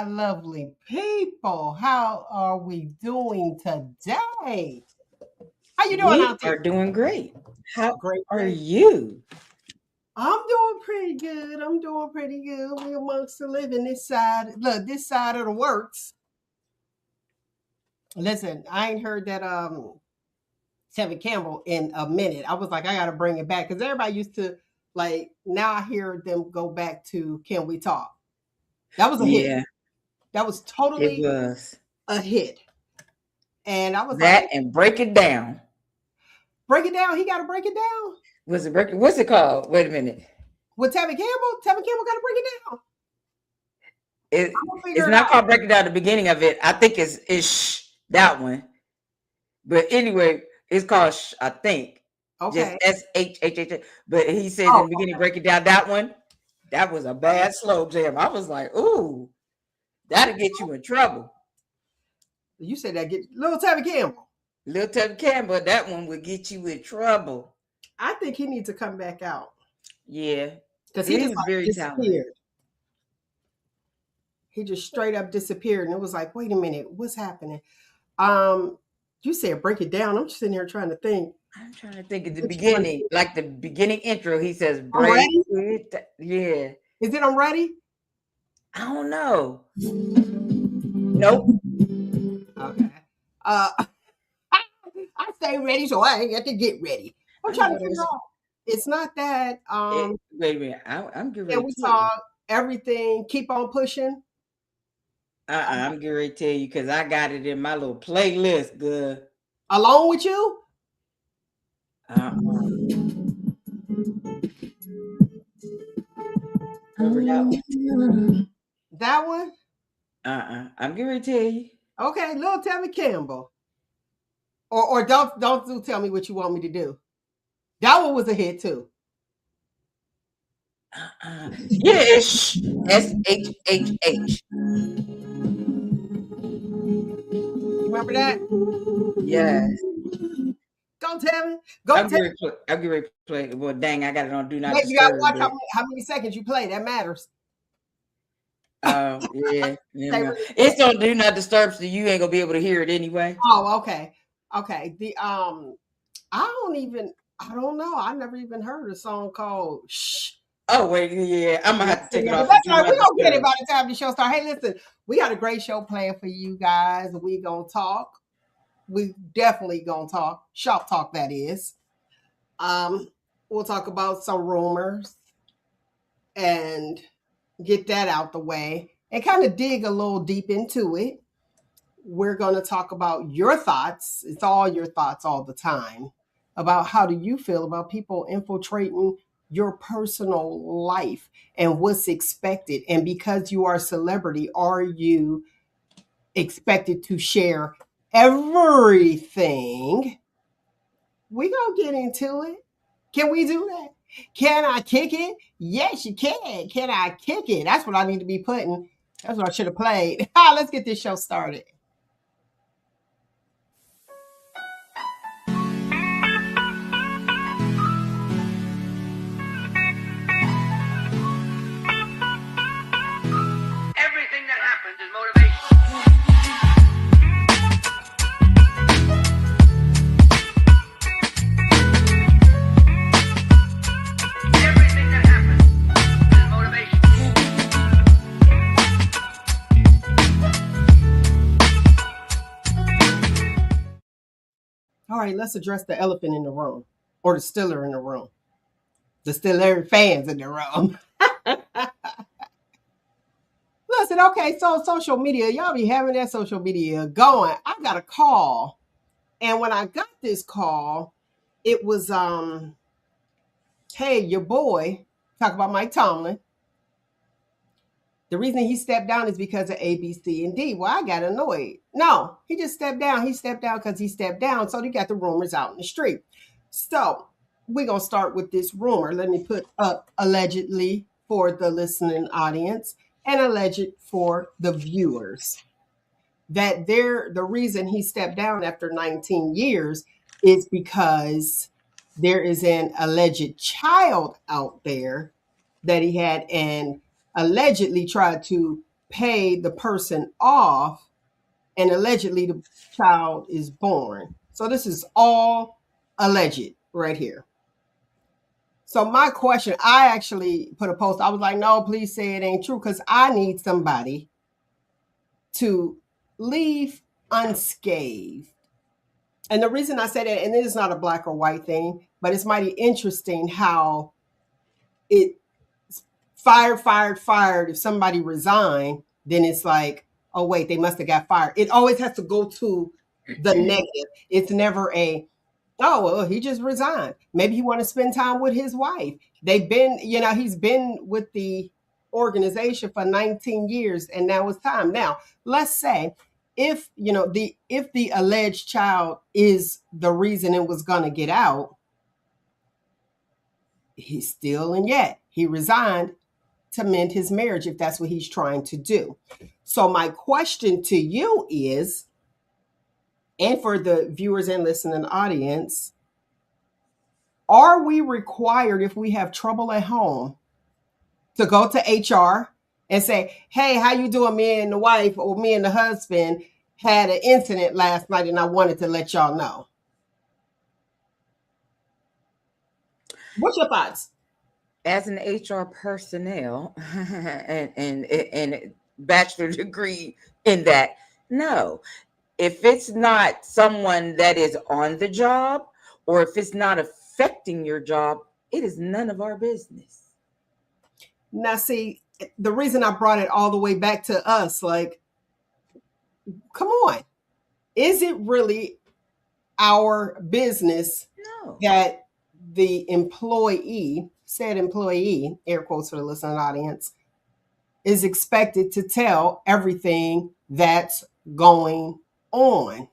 my lovely people. How are we doing today? How you doing We out there? are doing great. How Great, are great. you? I'm doing pretty good. I'm doing pretty good. We amongst the living this side. Look, this side of the works. Listen, I ain't heard that Tevin Campbell in a minute. I was like, I gotta bring it back because everybody used to like. Now I hear them go back to "Can We Talk?" That was a hit. Yeah, That was it totally was. a hit. And I was That like, and break it down. break it down. He got to break it down. What's it called? Wait a minute. With Tevin Campbell got to break it down. I'm It gonna figure it's it not out. called break it down at the beginning of it. I think it's that one. But anyway, it's called I think. Just Okay. SHHH. But he says in Oh, the beginning, break it down. That one, that was a bad slow jam. I was like, ooh, that'll get you in trouble. you said that get little Tevin Campbell. Little Tubby Campbell, that one would get you in trouble. I think he needs to come back out Yeah. because he He just was like very talented. disappeared. He just straight up disappeared, and it was like, wait a minute, what's happening? Um, you said break it down. I'm just sitting here trying to think. I'm trying to think of the Which one? beginning, like the beginning intro. He says, I'm break ready. it. Yeah. Is it I'm ready? I don't know. Nope. Okay. Uh, I stay ready, so I ain't got to get ready. I'm I know trying to what it figure was. out. It's not that. Wait a minute. I'm getting Can ready we to tell you. talk everything? Keep on pushing. I'm getting ready to tell you because I got it in my little playlist, good. Alone with you? Uh-uh. Remember that one? That one? I'm getting ready to tell you. Okay, little Tammy Campbell. Or don't tell me what you want me to do. That one was a hit too. Yeah, it's SHHH. You remember that? Yes. Go tell me. Go tell me. I'm getting ready to play. Well, dang, I got it on Do Not Wait, you gotta Disturb, watch but how many seconds you play. That matters. yeah, Stay yeah. really quick. It's on Do Not Disturb, so you ain't gonna be able to hear it anyway. Oh, okay. Okay. I don't know. I never even heard a song called Shh. Oh wait, yeah, I'm gonna have to take it But off of that's Do all right. Not We're gonna get it Disturb. by the time the show starts. Hey, listen, we got a great show planned for you guys. We gonna talk. We definitely gonna talk. Shop talk, that is. Um, we'll talk about some rumors and get that out the way and kind of dig a little deep into it. We're going to talk about your thoughts. It's all your thoughts all the time about how do you feel about people infiltrating your personal life and what's expected. And because you are a celebrity, are you expected to share everything? We gonna get into it. Can we do that? Can I kick it? Yes, you can. Can I kick it? That's what I need to be putting. That's what I should have played. Let's get this show started. Everything that happens is motivation. Everything that happens is motivation. All right, let's address the elephant in the room or the Stiller in the room, the Stiller fans in the room. Listen, okay, so social media, y'all be having that social media going. I got a call, and when I got this call, it was hey, your boy, talk about Mike Tomlin. The reason he stepped down is because of A, B, C, and D. Well, I got annoyed. No, he just stepped down. He stepped down because he stepped down. So they got the rumors out in the street. So we're going to start with this rumor. Let me put up allegedly for the listening audience and alleged for the viewers. That the reason he stepped down after 19 years is because there is an alleged child out there that he had and allegedly tried to pay the person off, and allegedly the child is born. So this is all alleged right here. So my question, I actually put a post. I was like, no, please say it ain't true, because I need somebody to leave unscathed. And the reason I say that, and it is not a black or white thing, but it's mighty interesting how it fired. If somebody resigned, then it's like, oh wait, they must have got fired. It always has to go to the negative. It's never a, oh well, he just resigned. Maybe he want to spend time with his wife. They've been, he's been with the organization for 19 years, and now it's time. Now, let's say if the alleged child is the reason it was going to get out, he's still and yet he resigned to mend his marriage, if that's what he's trying to do. So my question to you is, and for the viewers and listening audience, are we required, if we have trouble at home, to go to HR and say, hey, how you doing? Me and the wife, or me and the husband had an incident last night, and I wanted to let y'all know. What's your thoughts? As an HR personnel and bachelor degree in that, no. If it's not someone that is on the job, or if it's not affecting your job, it is none of our business. Now, see, the reason I brought it all the way back to us, like, come on. Is it really our business that the said employee, air quotes for the listening audience, is expected to tell everything that's going on?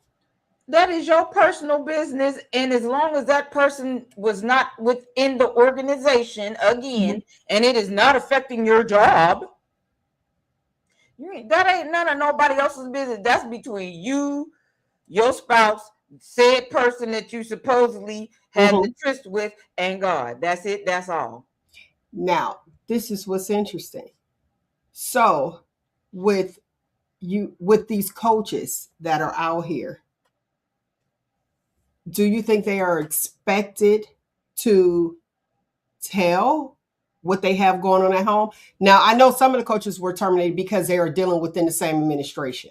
That is your personal business. And as long as that person was not within the organization, again, and it is not affecting your job, that ain't none of nobody else's business. That's between you, your spouse, said person that you supposedly had the tryst with, and God. That's it. That's all. Now, this is what's interesting. So with these coaches that are out here, do you think they are expected to tell what they have going on at home? Now, I know some of the coaches were terminated because they are dealing within the same administration.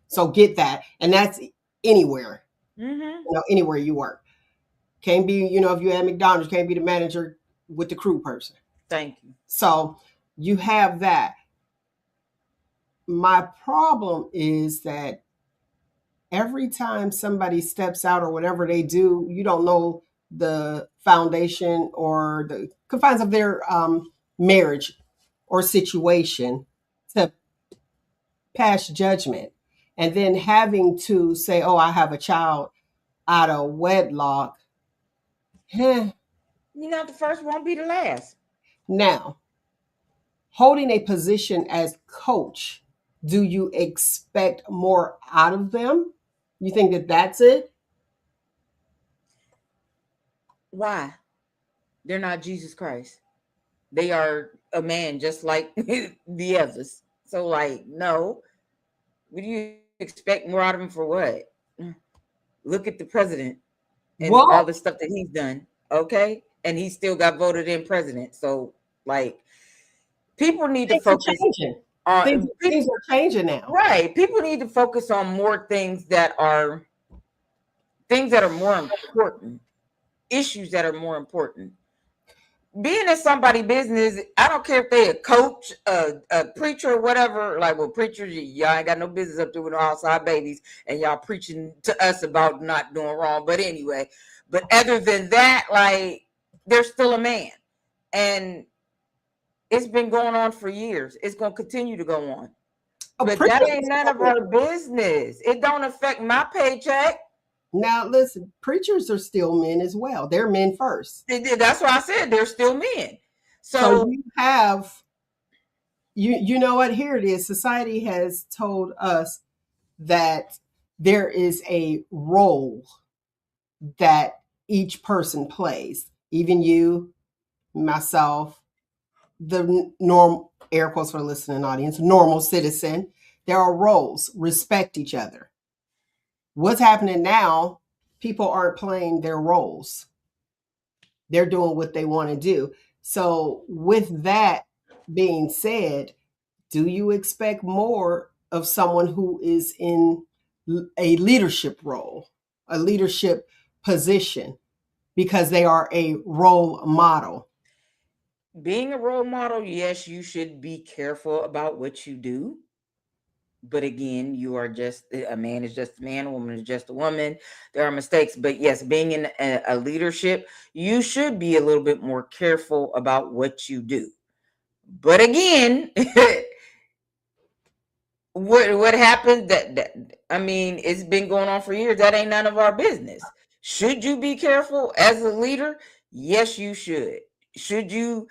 So get that. And that's anywhere, anywhere you work. Can't be, if you're at McDonald's, can't be the manager with the crew person. Thank you. So you have that. My problem is that every time somebody steps out or whatever they do, you don't know the foundation or the confines of their marriage or situation to pass judgment. And then having to say, oh, I have a child out of wedlock. You're not the first, won't be the last. Now, holding a position as coach, do you expect more out of them? You think that that's it? Why? They're not Jesus Christ. They are a man just like the others. So, like, no. Would you expect more out of him for what? Look at the president and all the stuff that he's done. Okay. And he still got voted in president. So, like, people need to focus on things are changing now. Right. People need to focus on more things that are more important, issues that are more important. Being in somebody's business, I don't care if they a coach, a preacher, whatever. Like, well, preachers, y'all ain't got no business up there with no outside babies, and y'all preaching to us about not doing wrong. But anyway, but other than that, like, they're still a man, and it's been going on for years. It's going to continue to go on. But that ain't none of our business. It don't affect my paycheck. Now, listen, preachers are still men as well. They're men first. That's why I said they're still men. So you have, you know what? Here it is. Society has told us that there is a role that each person plays. Even you, myself, the air quotes for the listening audience, normal citizen. There are roles. Respect each other. What's happening now, people aren't playing their roles. They're doing what they want to do. So with that being said, do you expect more of someone who is in a leadership role, a leadership position, because they are a role model? Being a role model, yes, you should be careful about what you do. But again, you are just a man is just a man, a woman is just a woman. There are mistakes, but yes, being in a leadership, you should be a little bit more careful about what you do. But again, what happened that I mean, it's been going on for years. That ain't none of our business. Should you be careful as a leader? Yes, you should. Should you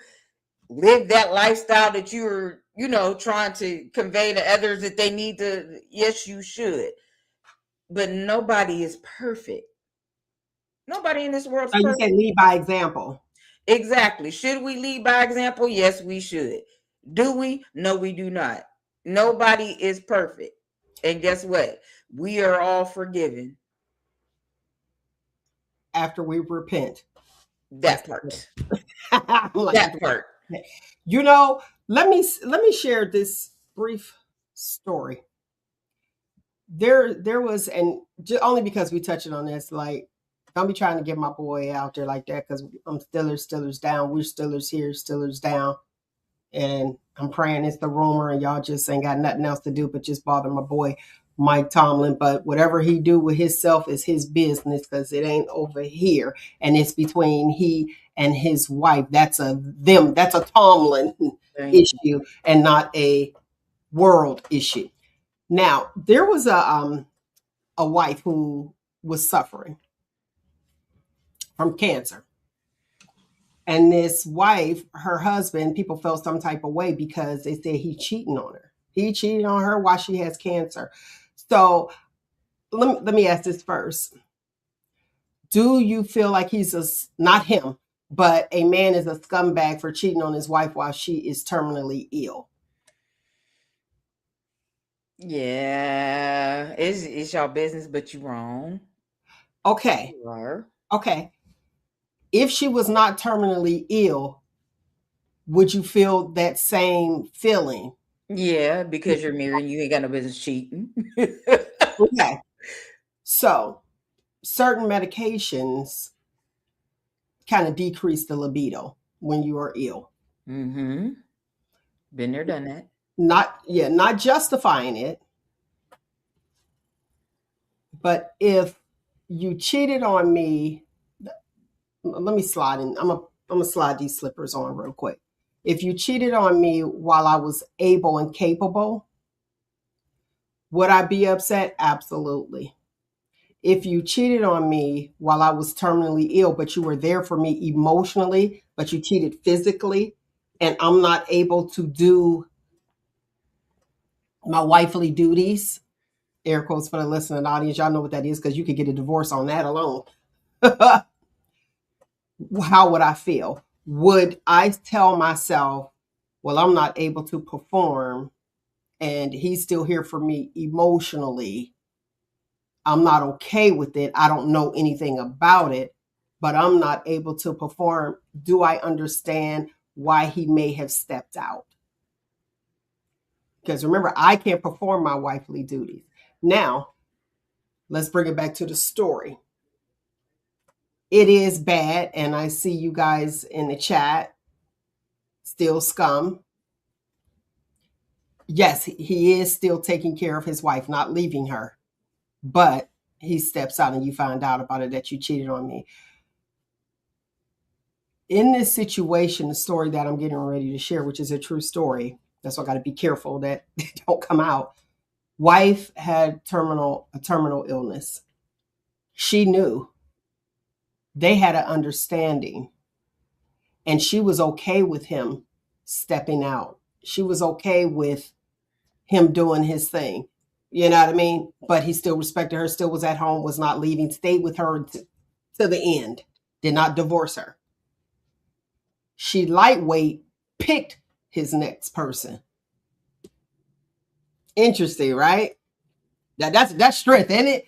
live that lifestyle that you're, trying to convey to others that they need to? Yes, you should. But nobody is perfect. Nobody in this world is So you perfect. can lead by example. Exactly. Should we lead by example? Yes, we should. Do we? No, we do not. Nobody is perfect. And guess what? We are all forgiven. After we repent. That part. Like, That part. you know, let me share this brief story. There was, and only because we touching on this, like, don't be trying to get my boy out there like that, because I'm Steelers down. We're Steelers here, Steelers down. And I'm praying it's the rumor and y'all just ain't got nothing else to do but just bother my boy Mike Tomlin. But whatever he do with himself is his business, because it ain't over here. And it's between he and his wife. That's a Tomlin issue and not a world issue. Now, there was a wife who was suffering from cancer. And this wife, her husband, people felt some type of way because they said he cheating on her. He cheated on her while she has cancer. So let me ask this first. Do you feel like he's not him, but a man is a scumbag for cheating on his wife while she is terminally ill? Yeah. It's your business, but you're wrong. Okay. You are. Okay. If she was not terminally ill, would you feel that same feeling? Yeah, because you're married and you ain't got no business cheating. Okay. So certain medications kind of decrease the libido when you are ill. Mm-hmm. Been there, done that. Not justifying it. But if you cheated on me, let me slide in. I'm gonna slide these slippers on real quick. If you cheated on me while I was able and capable, would I be upset? Absolutely. If you cheated on me while I was terminally ill, but you were there for me emotionally, but you cheated physically, and I'm not able to do my wifely duties, air quotes for the listening audience, y'all know what that is, because you could get a divorce on that alone. How would I feel? Would I tell myself, well, I'm not able to perform and he's still here for me emotionally? I'm not okay with it. I don't know anything about it, but I'm not able to perform. Do I understand why he may have stepped out? Because remember, I can't perform my wifely duties. Now, let's bring it back to the story. It is bad, and I see you guys in the chat, still scum. Yes, he is still taking care of his wife, not leaving her, but he steps out and you find out about it, that you cheated on me. In this situation, the story that I'm getting ready to share, which is a true story, that's why I got to be careful that it don't come out. Wife had a terminal illness. She knew. They had an understanding, and she was okay with him stepping out. She was okay with him doing his thing. You know what I mean? But he still respected her, still was at home, was not leaving, stayed with her to the end, did not divorce her. She lightweight picked his next person. Interesting, right? That's strength, isn't it?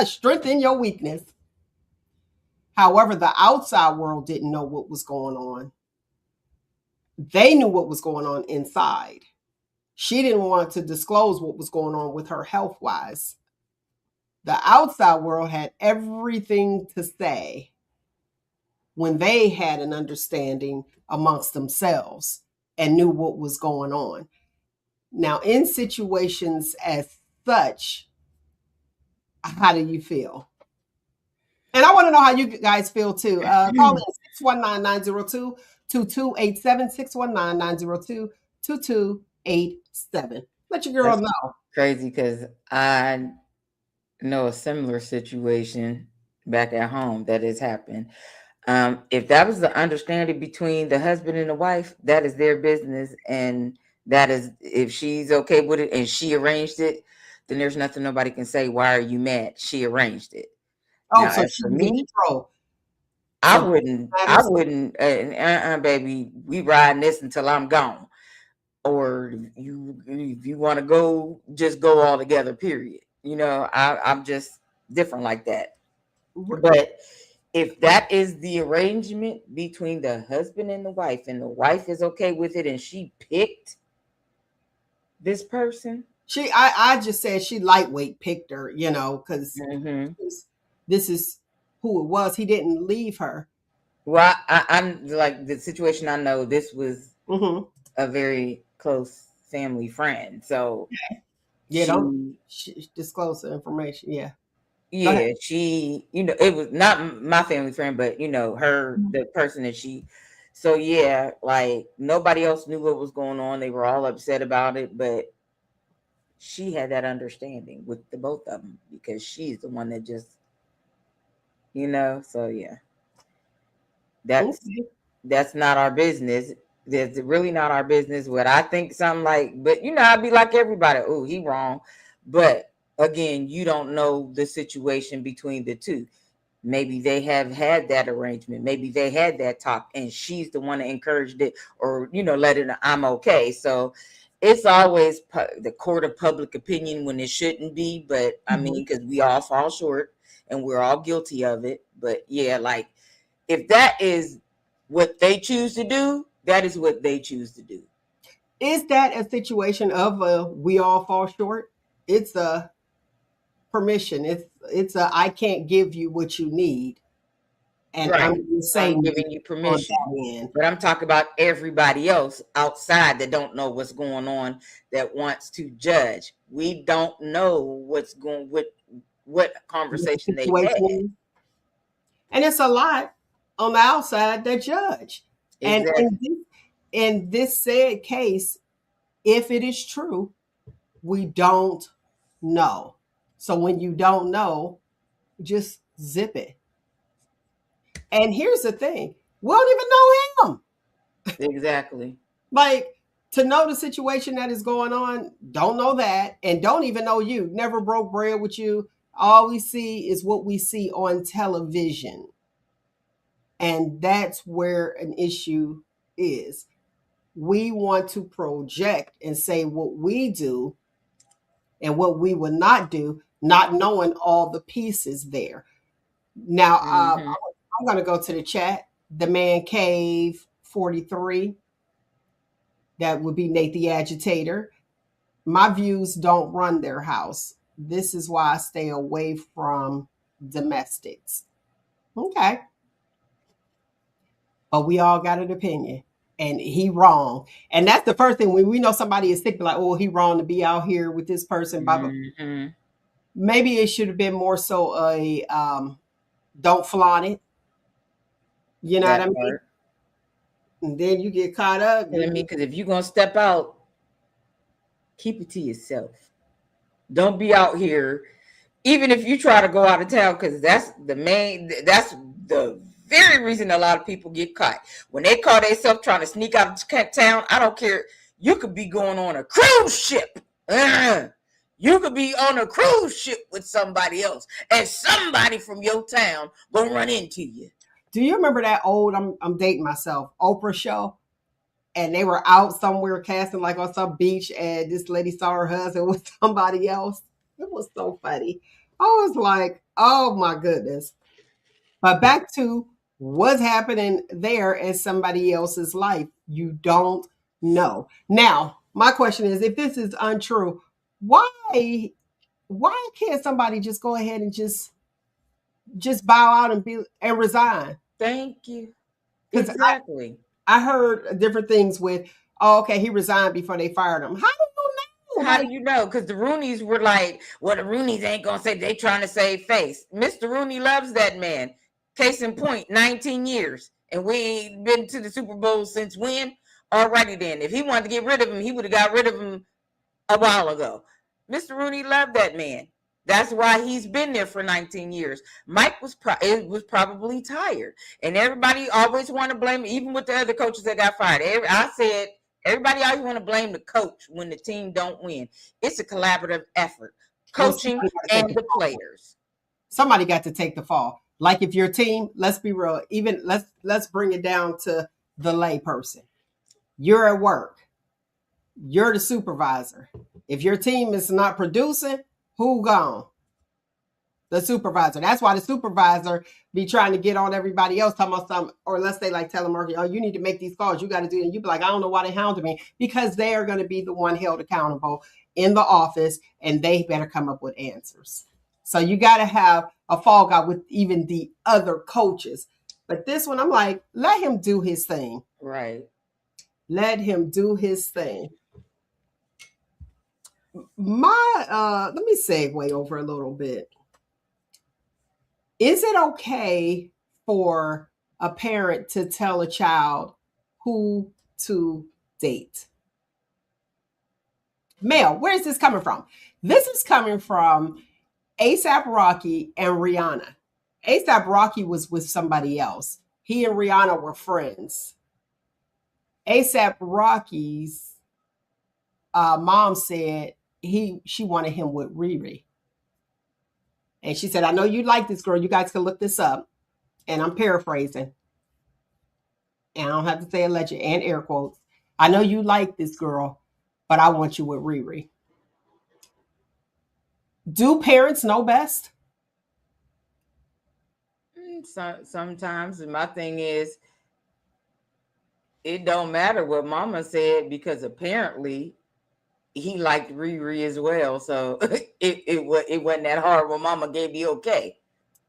Strength in your weakness. However, the outside world didn't know what was going on. They knew what was going on inside. She didn't want to disclose what was going on with her health wise. The outside world had everything to say when they had an understanding amongst themselves and knew what was going on. Now, in situations as such, how do you feel? And I want to know how you guys feel too. Call in 619-902-2287, 619-902-2287. Let your girl That's know. crazy because I know a similar situation back at home that has happened. If that was the understanding between the husband and the wife, that is their business, and that is if she's okay with it and she arranged it, then there's nothing nobody can say. Why are you mad? She arranged it. Oh, Now, so as she for was in me, control. I So matters. wouldn't, baby. We riding this until I'm gone, or if you want to go, just go all together. Period. I'm just different like that. But if that is the arrangement between the husband and the wife is okay with it, and she picked this person, I just said she lightweight picked her, because mm-hmm. this is who it was. He didn't leave her. Well, I'm like the situation. I know this was Mm-hmm. a very close family friend, so Yeah, don't she, disclose the information. Yeah. yeah, she, it was not my family friend, but her, Mhm. the person that she. So yeah, like nobody else knew what was going on. They were all upset about it, but she had that understanding with the both of them because she's the one that just, so yeah, that's Okay. that's not our business. That's really not our business. What I think something like, but I'd be like everybody, oh, he wrong. But again, you don't know the situation between the two. Maybe they have had that arrangement. Maybe they had that talk, and she's the one that encouraged it, or let it. I'm okay. So it's always the court of public opinion when it shouldn't be. But I mean, because we all fall short, and we're all guilty of it. But yeah, like if that is what they choose to do, that is what they choose to do. Is that a situation of we all fall short? It's a permission. It's a I can't give you what you need, and I'm Right. going to say I'm no giving you on permission. that end. But I'm talking about everybody else outside that don't know what's going on, that wants to judge. We don't know what's going what What the conversation they've had. situation is. And it's a lot on the outside that judge. And Exactly. in this said case, if it is true, we don't know. So when you don't know, just zip it. And here's the thing, we don't even know him. Exactly. Like, to know the situation that is going on, don't know that, and don't even know you. Never broke bread with you. All we see is what we see on television. And that's where an issue is. We want to project and say what we do and what we would not do, not knowing all the pieces there. Now, Mm-hmm. I'm going to go to the chat. The Man Cave 43, that would be Nate the Agitator. My views don't run their house. This is why I stay away from domestics. Okay. But we all got an opinion. And he wrong. And that's the first thing when we know somebody is sick, like, oh, he wrong to be out here with this person, blah, blah. Mm-hmm. Maybe it should have been more so a don't flaunt it. You know what I That mean? part. And then you get caught up. I mean, because if you're gonna step out, keep it to yourself. Don't be out here, even if you try to go out of town, because that's the very reason a lot of people get caught. When they call themselves trying to sneak out of town, I don't care. You could be going on a cruise ship. You could be on a cruise ship with somebody else, and somebody from your town gonna run into you. Do you remember that old, I'm dating myself, Oprah show? and they were out somewhere casting like on some beach, and this lady saw her husband with somebody else. It was so funny. I was like, oh my goodness. But back to what's happening there in somebody else's life. You don't know. Now, my question is, if this is untrue, why can't somebody just go ahead and just bow out and resign? Thank you. Because Exactly. I heard different things with, oh, okay, he resigned before they fired him. How do you know? How do you know? Because the Roonies were like, well, the Roonies ain't gonna say they trying to save face. Mr. Rooney loves that man. Case in point, 19 years. And we ain't been to the Super Bowl since when? Alrighty then. If he wanted to get rid of him, he would have got rid of him a while ago. Mr. Rooney loved that man. That's why he's been there for 19 years. Mike was probably tired, and everybody always want to blame, even with the other coaches that got fired. I said everybody always want to blame the coach when the team don't win. It's a collaborative effort, coaching and the players. Somebody got to take the fall. Like if your team, let's be real, even let's bring it down to the lay person. You're at work. You're the supervisor. If your team is not producing, who gone? The supervisor. That's why the supervisor be trying to get on everybody else, talking about something, or unless they like telemarketing, oh, you need to make these calls. You got to do it. And you be like, I don't know why they hounded me, because they are going to be the one held accountable in the office, and they better come up with answers. So you got to have a fall guy with even the other coaches. But this one, I'm like, let him do his thing. Right. Let him do his thing. Let me segue over a little bit. Is it okay for a parent to tell a child who to date? Mel, where is this coming from? This is coming from A$AP Rocky and Rihanna. A$AP Rocky was with somebody else. He and Rihanna were friends. A$AP Rocky's mom said she wanted him with Riri. And she said, I know you like this girl. You guys can look this up. And I'm paraphrasing. And I don't have to say alleged and air quotes. I know you like this girl, but I want you with Riri. Do parents know best? Sometimes. My thing is, it don't matter what mama said, because apparently he liked Riri as well. So it wasn't that hard when mama gave the okay.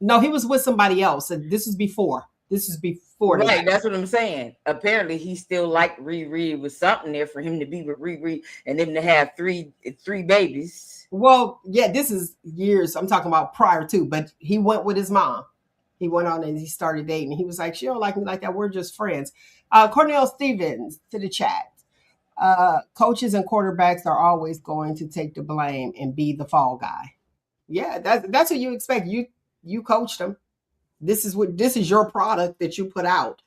No, he was with somebody else. And this is before. Right, that's what I'm saying. Apparently he still liked Riri. It was something there for him to be with Riri and them to have three babies. Well, yeah, this is years. I'm talking about prior to, but he went with his mom. He went on and he started dating. He was like, she don't like me like that. We're just friends. Cornell Stevens to the chat. Coaches and quarterbacks are always going to take the blame and be the fall guy. Yeah, that's what you expect. You coached them. This is your product that you put out.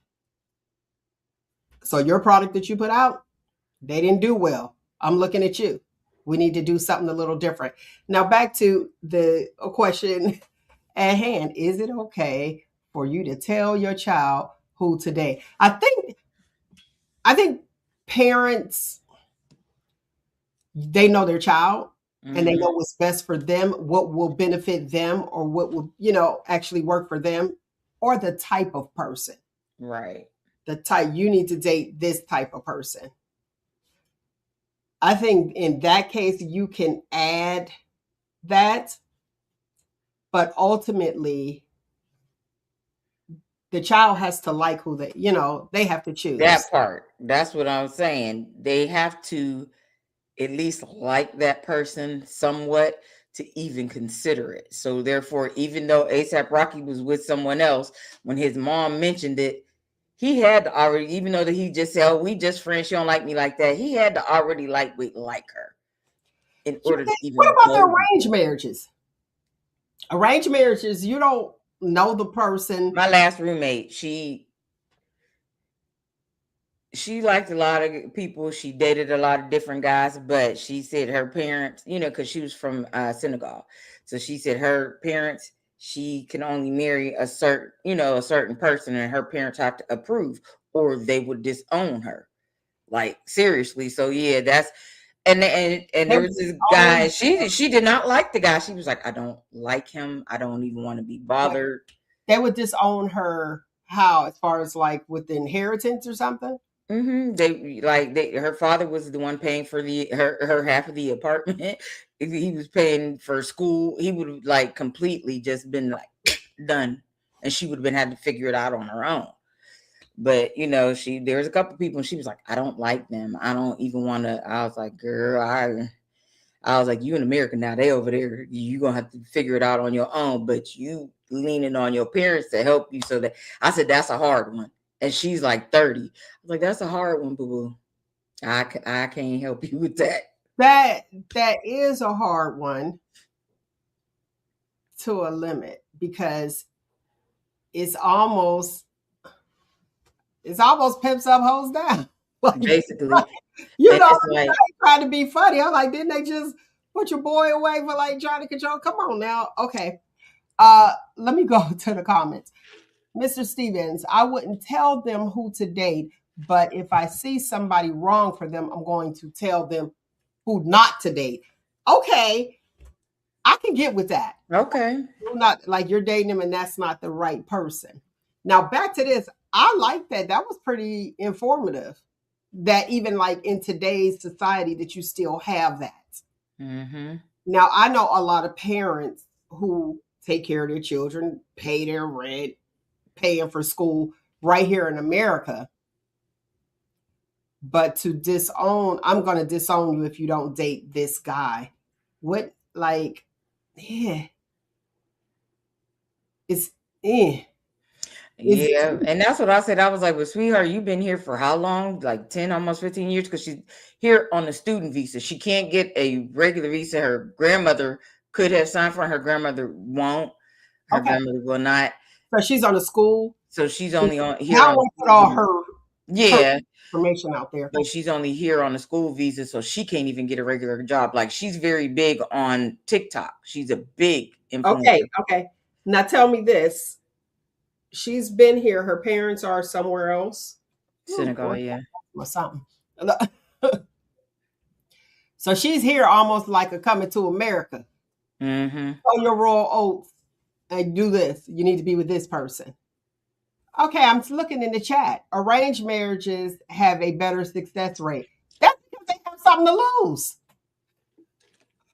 So your product that you put out, they didn't do well. I'm looking at you. We need to do something a little different. Now back to the question at hand. Is it okay for you to tell your child who to date? I think parents, they know their child, and they know what's best for them, what will benefit them, or what will, actually work for them, or the type of person. Right. The type, you need to date this type of person. I think in that case, you can add that, but ultimately, the child has to like who they have to choose. That part. That's what I'm saying. They have to at least like that person somewhat to even consider it. So therefore, even though A$AP Rocky was with someone else, when his mom mentioned it, he had to already, even though that he just said, oh, we just friends, she don't like me like that, he had to already like her in order to even. What about the arranged marriages? Arranged marriages, you don't know the person. My last roommate, she liked a lot of people. She dated a lot of different guys, but she said her parents, because she was from Senegal. So she said her parents, she can only marry a certain person, and her parents have to approve or they would disown her. like seriously. So yeah, that's and They there would was this own guy. She did not like the guy. She was like, I don't like him. I don't even want to be like bothered. they would disown her how as far as like with the inheritance or something. Her father was the one paying for her half of the apartment. He was paying for school. He would have like completely just been like done, and she would have been had to figure it out on her own. But there's a couple people, and she was like, I don't like them. I don't even want to. I was like, girl, I was like, you in America now? They over there. You gonna have to figure it out on your own. But you leaning on your parents to help you. So that I said that's a hard one. And she's like 30. I was like, that's a hard one, boo boo. I can't help you with that. That is a hard one to a limit because it's almost pimps up, hoes down. Like, Basically, you and know, it's like, trying to be funny. I'm like, didn't they just put your boy away for like trying to control? Come on now. Okay. Let me go to the comments. Mr. Stevens, I wouldn't tell them who to date, but if I see somebody wrong for them, I'm going to tell them who not to date. Okay, I can get with that. okay, You're not like you're dating him and that's not the right person. Now back to this. I like that. That was pretty informative. That even like in today's society that you still have that. mm-hmm. Now I know a lot of parents who take care of their children, pay their rent, paying for school right here in America. But to disown, I'm going to disown you if you don't date this guy. What, like, yeah, it's, eh. It's, Yeah, and that's what I said. I was like, well, sweetheart, you've been here for how long? Like 10, almost 15 years? Because she's here on a student visa. She can't get a regular visa. Her grandmother could have signed for it. Her grandmother won't. Her okay. grandmother will not. So she's on the school. So she's only on I here don't on want to put school all visa. her Yeah, information out there. but she's only here on a school visa, so she can't even get a regular job. Like she's very big on TikTok. She's a big influencer. Okay. Now tell me this. She's been here. Her parents are somewhere else. Senegal, yeah. Or something. So she's here almost like a coming to America. Mm-hmm. On your royal oath and do this. You need to be with this person. Okay, I'm looking in the chat. Arranged marriages have a better success rate. That's because they have something to lose.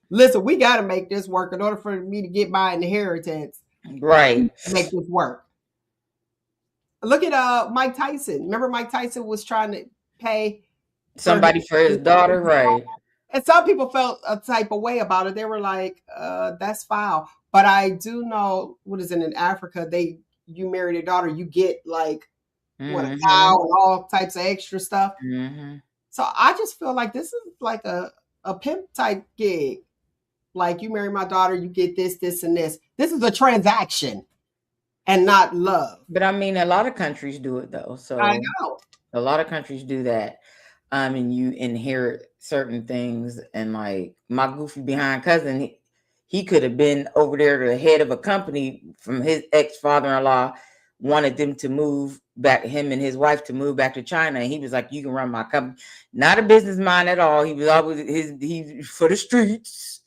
Listen, we got to make this work in order for me to get my inheritance. Right. Make this work. Look at Mike Tyson. Remember Mike Tyson was trying to pay somebody for his daughter, right? And some people felt a type of way about it. They were like, that's foul. But I do know, what is it, in Africa, you marry their daughter, you get like what, a cow and all types of extra stuff. Mm-hmm. So I just feel like this is like a pimp type gig. Like, you marry my daughter, you get this, this, and this. This is a transaction and not love. But I mean, a lot of countries do it though. So I know. A lot of countries do that. And you inherit certain things. And like my goofy behind cousin, he could have been over there the head of a company from his ex-father-in-law, wanted them to move back, him and his wife to move back to China. And he was like, you can run my company. Not a business mind at all. He was always he for the streets.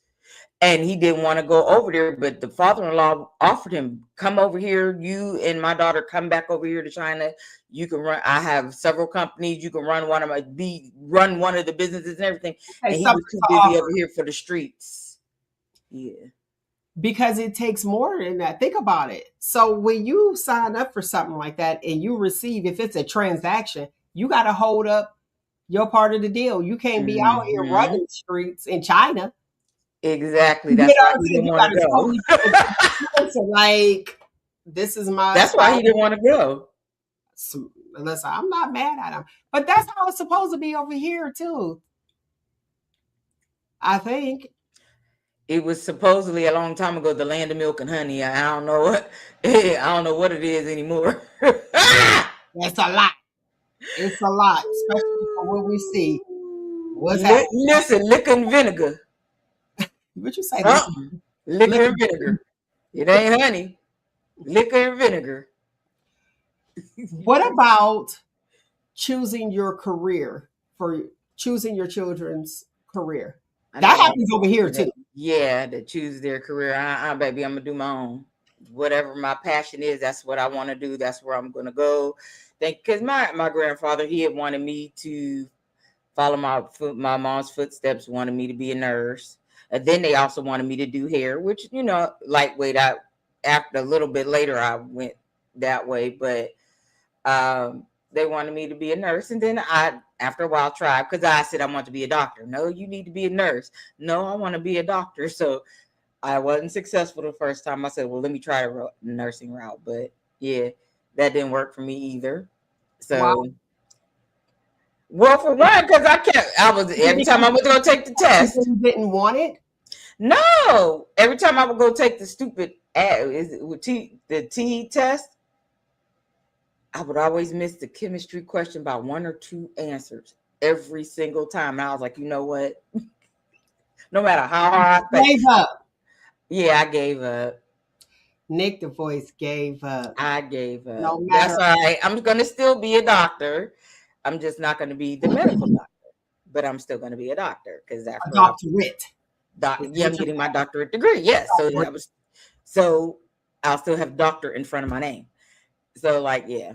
And he didn't want to go over there, but the father-in-law offered him, come over here. You and my daughter come back over here to China. You can run. I have several companies. You can run one of the businesses and everything. And he was too busy over here for the streets. Yeah. Because it takes more than that. Think about it. So when you sign up for something like that and you receive, if it's a transaction, you got to hold up your part of the deal. You can't be out here running streets in China. Exactly. That's why he didn't want to go. Like, this is my. That's why he didn't want to go. So, listen, I'm not mad at him, but that's how it's supposed to be over here too. I think it was supposedly a long time ago the land of milk and honey. I don't know what. I don't know what it is anymore. That's a lot. It's a lot, especially for what we see. What's happening? Listen, liquor and vinegar. What you say? Liquor and vinegar. It ain't honey. Liquor and vinegar. What about choosing your career? for choosing your children's career. I That know happens over here that, too. yeah, to choose their career. Baby, I'm gonna do my own. Whatever my passion is, that's what I want to do. That's where I'm gonna go. Because my grandfather, he had wanted me to follow my mom's footsteps, wanted me to be a nurse. And then they also wanted me to do hair, which, lightweight. After a little bit later, I went that way, but they wanted me to be a nurse. And then after a while, tried, because I said I want to be a doctor. No, you need to be a nurse. No, I want to be a doctor. So I wasn't successful the first time. I said, well, let me try the nursing route. But yeah, that didn't work for me either. So. Wow. Well, for one, because I was every time I would go take the test. You didn't want it? No, every time I would go take the stupid the T test, I would always miss the chemistry question by 1 or 2 answers every single time. And I was like, you know what? No matter how hard I gave up. Yeah, I gave up. Nyk the Voice gave up. I gave up. No That's matter. all right. I'm gonna still be a doctor. I'm just not gonna be the medical doctor, but I'm still gonna be a doctor because that's a doctorate. Yeah, I'm getting my doctorate degree. Yes, so I'll still have doctor in front of my name. So yeah.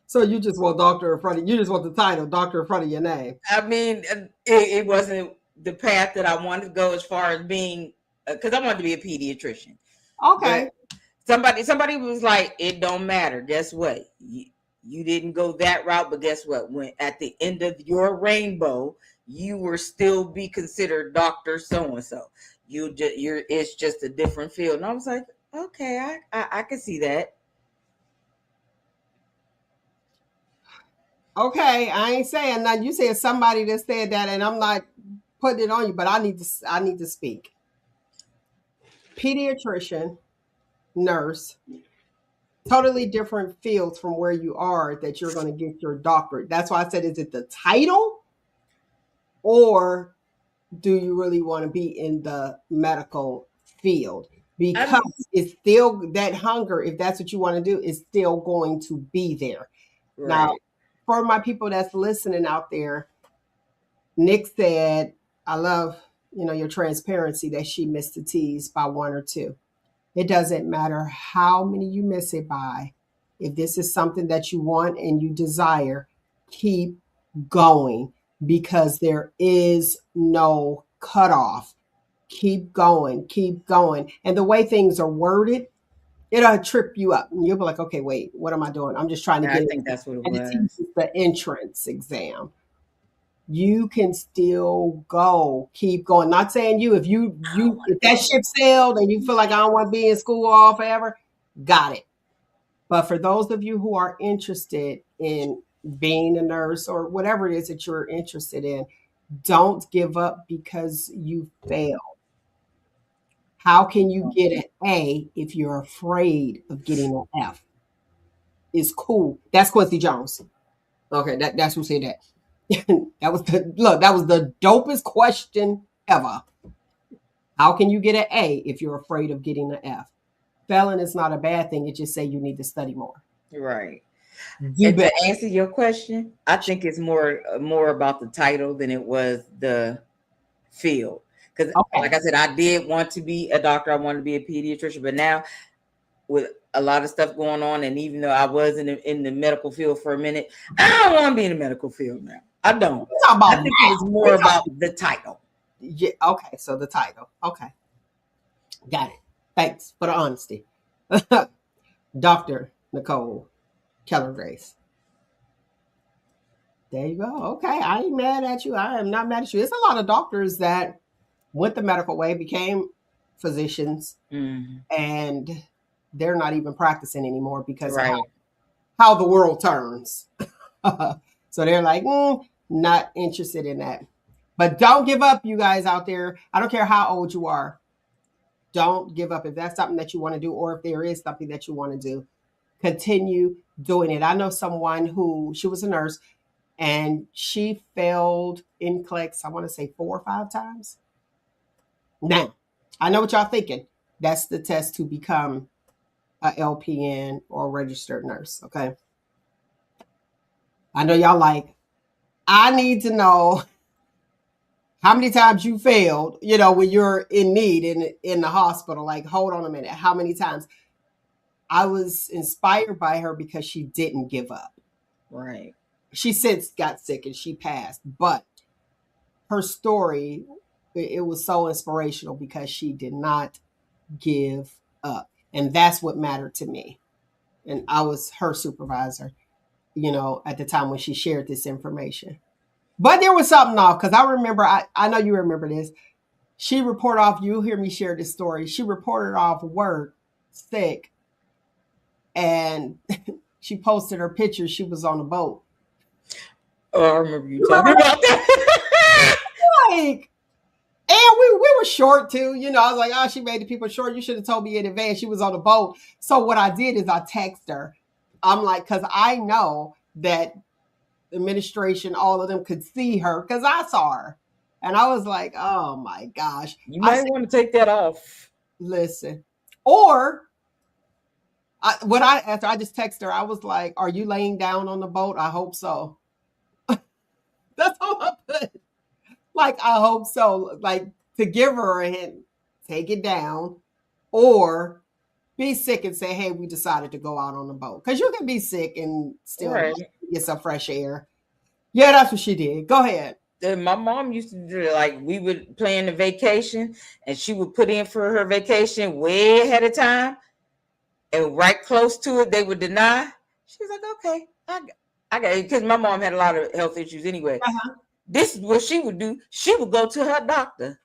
So you just want doctor in front of you. Just want the title doctor in front of your name. I mean, it wasn't the path that I wanted to go as far as being, because I wanted to be a pediatrician. Okay. But somebody was like, it don't matter. Guess what? You didn't go that route, but guess what? When at the end of your rainbow, you will still be considered Dr. So-and-so. It's just a different field. And I was like, okay, I can see that. Okay, I ain't saying nothing. You said somebody that said that, and I'm not putting it on you, but I need to speak. Pediatrician, nurse, totally different fields from where you are that you're going to get your doctorate. That's why I said, is it the title, or do you really want to be in the medical field? Because it's still that hunger, if that's what you want to do, is still going to be there. Right. Now, for my people that's listening out there, Nyk said, I love, your transparency that she missed the T's by 1 or 2. It doesn't matter how many you miss it by. If this is something that you want and you desire, keep going, because there is no cutoff. Keep going, keep going. And the way things are worded, it'll trip you up. And you'll be like, okay, wait, what am I doing? I'm just trying to get I think that's what it was. It's the entrance exam. You can still go, keep going. Not saying if that ship sailed and you feel like I don't want to be in school all forever, got it. But for those of you who are interested in being a nurse or whatever it is that you're interested in, don't give up because you failed. How can you get an A if you're afraid of getting an F? It's cool. That's Quincy Jones. Okay, that's who said that. That was the dopest question ever. How can you get an A if you're afraid of getting an F? Failing is not a bad thing. It just say you need to study more. Right. To answer your question, I think it's more about the title than it was the field. Because like I said, I did want to be a doctor. I wanted to be a pediatrician, but now with a lot of stuff going on, and even though I was in the medical field for a minute, I don't want to be in the medical field now. I don't. I think it was more about the title. Yeah. Okay. So the title. Okay. Got it. Thanks for the honesty. Dr. Nicole Keller Grace. There you go. Okay. I ain't mad at you. I am not mad at you. There's a lot of doctors that went the medical way, became physicians, and they're not even practicing anymore because of how the world turns. So they're like, not interested in that. But don't give up, you guys out there. I don't care how old you are. Don't give up. If that's something that you want to do, or if there is something that you want to do, continue doing it. I know someone who, she was a nurse, and she failed NCLEX, I want to say 4 or 5 times. Now, I know what y'all thinking. That's the test to become a LPN or registered nurse, okay? I know y'all like, I need to know how many times you failed, when you're in need in the hospital. Like, hold on a minute, how many times? I was inspired by her because she didn't give up. Right. She since got sick and she passed, but her story, it was so inspirational because she did not give up. And that's what mattered to me. And I was her supervisor, at the time when she shared this information. But there was something off because I remember, I know you remember this. She reported off, you'll hear me share this story. She reported off work sick and she posted her picture. She was on a boat. Oh, I remember you talking about that. Like, and we were short too. I was like, oh, she made the people short. You should have told me in advance she was on a boat. So what I did is I text her. I'm like, because I know that administration, all of them could see her because I saw her. And I was like, oh my gosh. You might want to take that off. Listen. Or after I just texted her, I was like, are you laying down on the boat? I hope so. That's all I put. Like, I hope so. Like, to give her a hint, take it down, or be sick and say, hey, we decided to go out on the boat. Because you can be sick and still get some fresh air. Yeah, that's what she did. Go ahead. My mom used to do, like, we would plan the vacation and she would put in for her vacation way ahead of time, and right close to it they would deny. She was like, okay, I got it, because my mom had a lot of health issues anyway. This is what she would do. She would go to her doctor,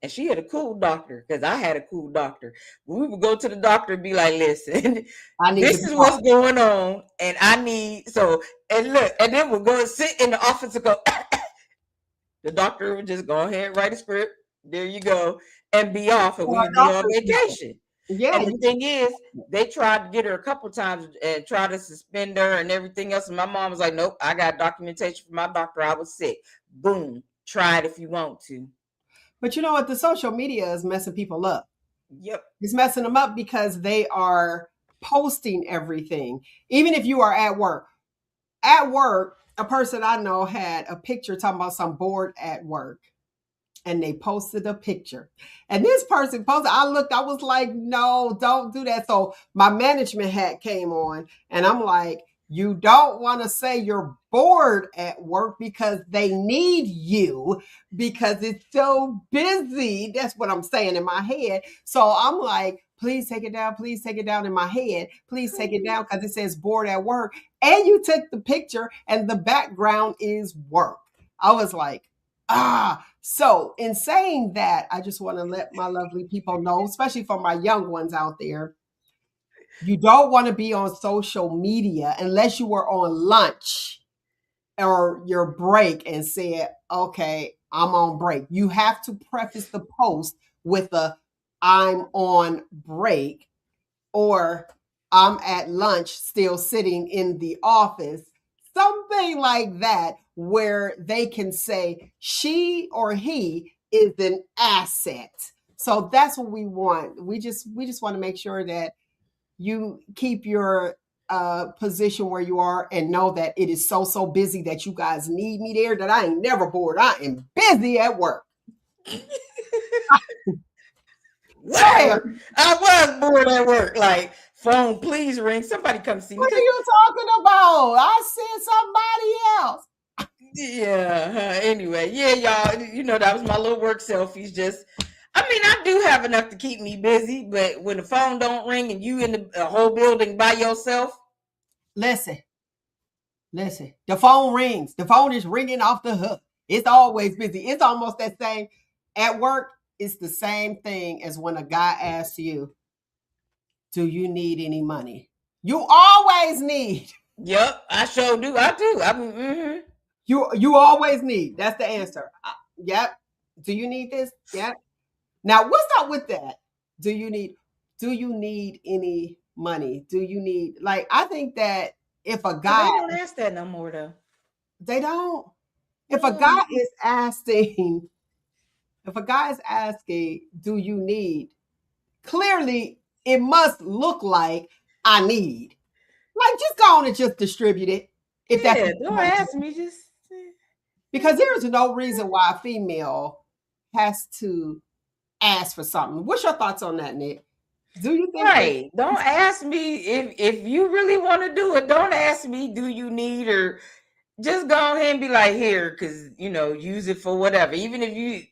and she had a cool doctor because I had a cool doctor. We would go to the doctor and be like, listen, this is what's going on, and I need and look, and then we'll go and sit in the office and go. The doctor would just go ahead and write a script. There you go, and be off, and we would be on vacation. Yeah. And the thing is, they tried to get her a couple times and try to suspend her and everything else. And my mom was like, nope, I got documentation from my doctor. I was sick. Boom. Try it if you want to. But you know what? The social media is messing people up. Yep. It's messing them up because they are posting everything. Even if you are at work. At work, a person I know had a picture talking about some bored at work. And they posted a picture. And this person posted, I looked, I was like, no, don't do that. So my management hat came on and I'm like, you don't want to say you're bored at work because they need you because it's so busy. That's what I'm saying in my head. So I'm like, please take it down. Please take it down in my head. Please take it down because it says bored at work. And you took the picture and the background is work. I was like, so in saying that, I just want to let my lovely people know, especially for my young ones out there, you don't want to be on social media unless you were on lunch or your break and said, okay, I'm on break. You have to preface the post with I'm on break, or I'm at lunch still sitting in the office. Something like that, where they can say she or he is an asset. So that's what we want. We just want to make sure that you keep your position where you are and know that it is so busy that you guys need me there, that I ain't never bored. I am busy at work. Whatever. I was bored at work. Like, phone, please ring. Somebody come see me. What are you talking about? I said somebody else. Yeah. Anyway, yeah, y'all. That was my little work selfies. I do have enough to keep me busy, but when the phone don't ring and you in the whole building by yourself. Listen. The phone rings. The phone is ringing off the hook. It's always busy. It's almost that same at work. It's the same thing as when a guy asks you, do you need any money? You always need. Yep, I sure do. I do. You always need. That's the answer. Yep. Do you need this? Yep. Now, what's up with that? Do you need any money? Do you need, like, I think that if a guy, they don't ask that no more though. They don't. If a guy is asking, do you need? Clearly, it must look like I need. Like, just go on and just distribute it. If that's Yeah, what you don't want to ask do. me. Just Because there is no reason why a female has to ask for something. What's your thoughts on that, Nick? Do you think that right. Don't ask me if you really want to do it. Don't ask me, do you need, or just go ahead and be like, here, because use it for whatever. Even if you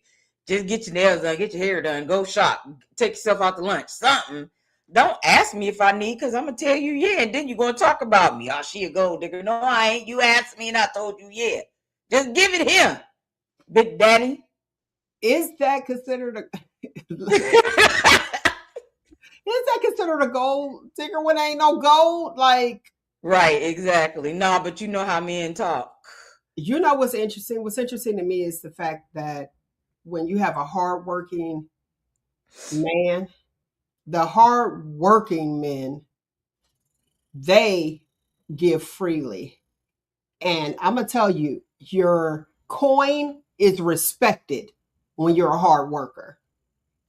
just get your nails done, get your hair done, go shop, take yourself out to lunch, something. Don't ask me if I need, because I'm gonna tell you yeah, and then you're gonna talk about me. Oh, she a gold digger. No, I ain't. You asked me and I told you yeah. Just give it here, Big Daddy. is that considered a is that considered a gold digger when ain't no gold? Like, Right, exactly. No, but you know how men talk. you know what's interesting? What's interesting to me is the fact that when you have a hardworking man, the hardworking men, they give freely. And I'm gonna tell you, your coin is respected when you're a hard worker.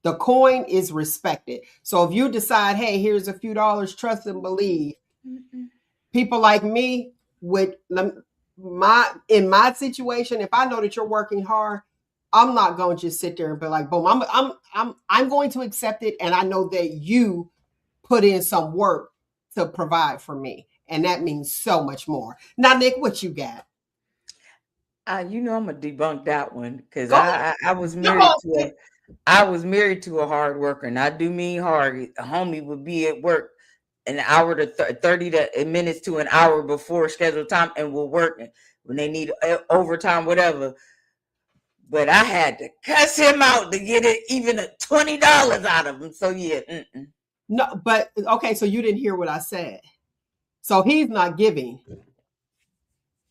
The coin is respected. So if you decide, hey, here's a few dollars, trust and believe. People like me would in my situation, if I know that you're working hard, I'm not going to just sit there and be like, boom. I'm going to accept it, and I know that you put in some work to provide for me, and that means so much more. Now, Nick, what you got? I'm gonna debunk that one because Go I was Come married on, to Nick. a hard worker, and I do mean hard. A homie would be at work an hour to 30 minutes to an hour before scheduled time, and will work when they need overtime, whatever. But I had to cuss him out to get it even a $20 out of him. So yeah, No, but okay, so you didn't hear what I said. So he's not giving.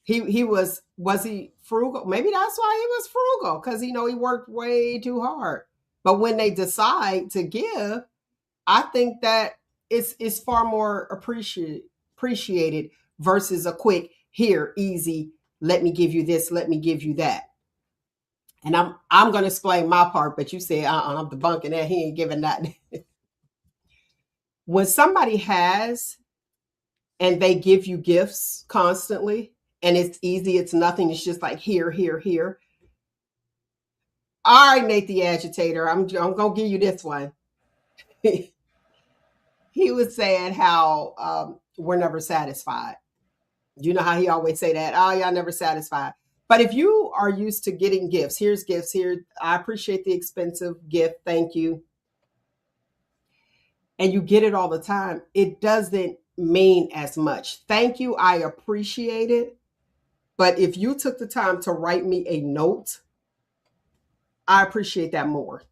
He was he frugal? Maybe that's why he was frugal, because he worked way too hard. But when they decide to give, I think that it's far more appreciated versus a quick here, easy, let me give you this, let me give you that. And I'm gonna explain my part, but you say I'm debunking that. He ain't giving that. When somebody has and they give you gifts constantly, and it's easy, it's nothing, it's just like here, here, here. All right, Nate the agitator, I'm gonna give you this one. He was saying how we're never satisfied. You know how he always say that, oh, y'all never satisfied. But if you are used to getting gifts, here's gifts here, I appreciate the expensive gift, thank you, and you get it all the time, it doesn't mean as much. Thank you, I appreciate it. But if you took the time to write me a note, I appreciate that more.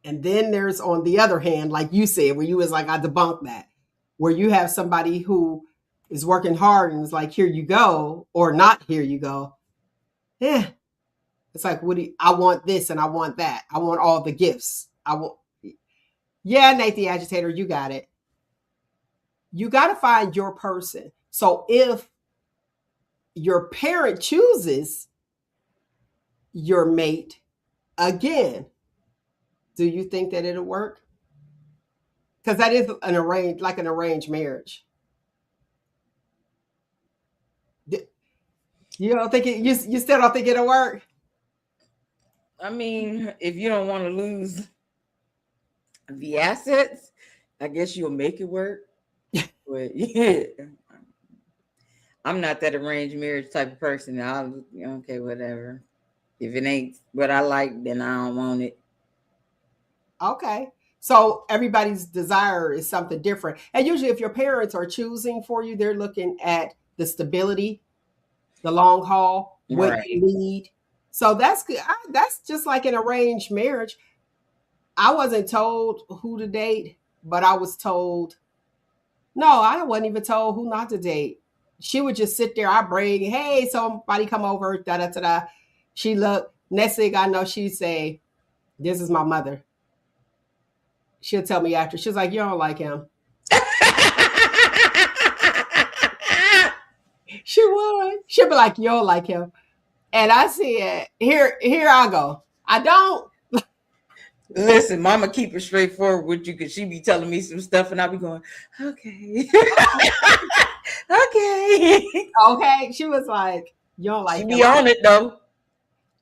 And then there's, on the other hand, like you said, where you was like, I debunk that, where you have somebody who is working hard and is like, here you go, or not here you go. Yeah. It's like, I want this and I want that. I want all the gifts. Yeah, Nate the agitator, you got it. You got to find your person. So if your parent chooses your mate again, do you think that it'll work? Because that is an arranged marriage. You don't think you still don't think it'll work? I mean, if you don't want to lose the assets, I guess you'll make it work. But yeah, I'm not that arranged marriage type of person. I'll okay, whatever. If it ain't what I like, then I don't want it. Okay. So everybody's desire is something different. And usually if your parents are choosing for you, they're looking at the stability, the long haul, what you Right. need. So that's good. That's just like an arranged marriage. I wasn't told who to date, but I was told, no, I wasn't even told who not to date. She would just sit there, I bring, hey, somebody come over, da da da da. She looked, next thing I know, she'd say, this is my mother. She'll tell me after. She's like, you don't like him. She would. She'll be like, you don't like him. And I said, here I go. I don't. Listen, mama keep it straightforward with you because she be telling me some stuff and I be going, okay. Okay. Okay. She was like, you don't She like him. be on it though.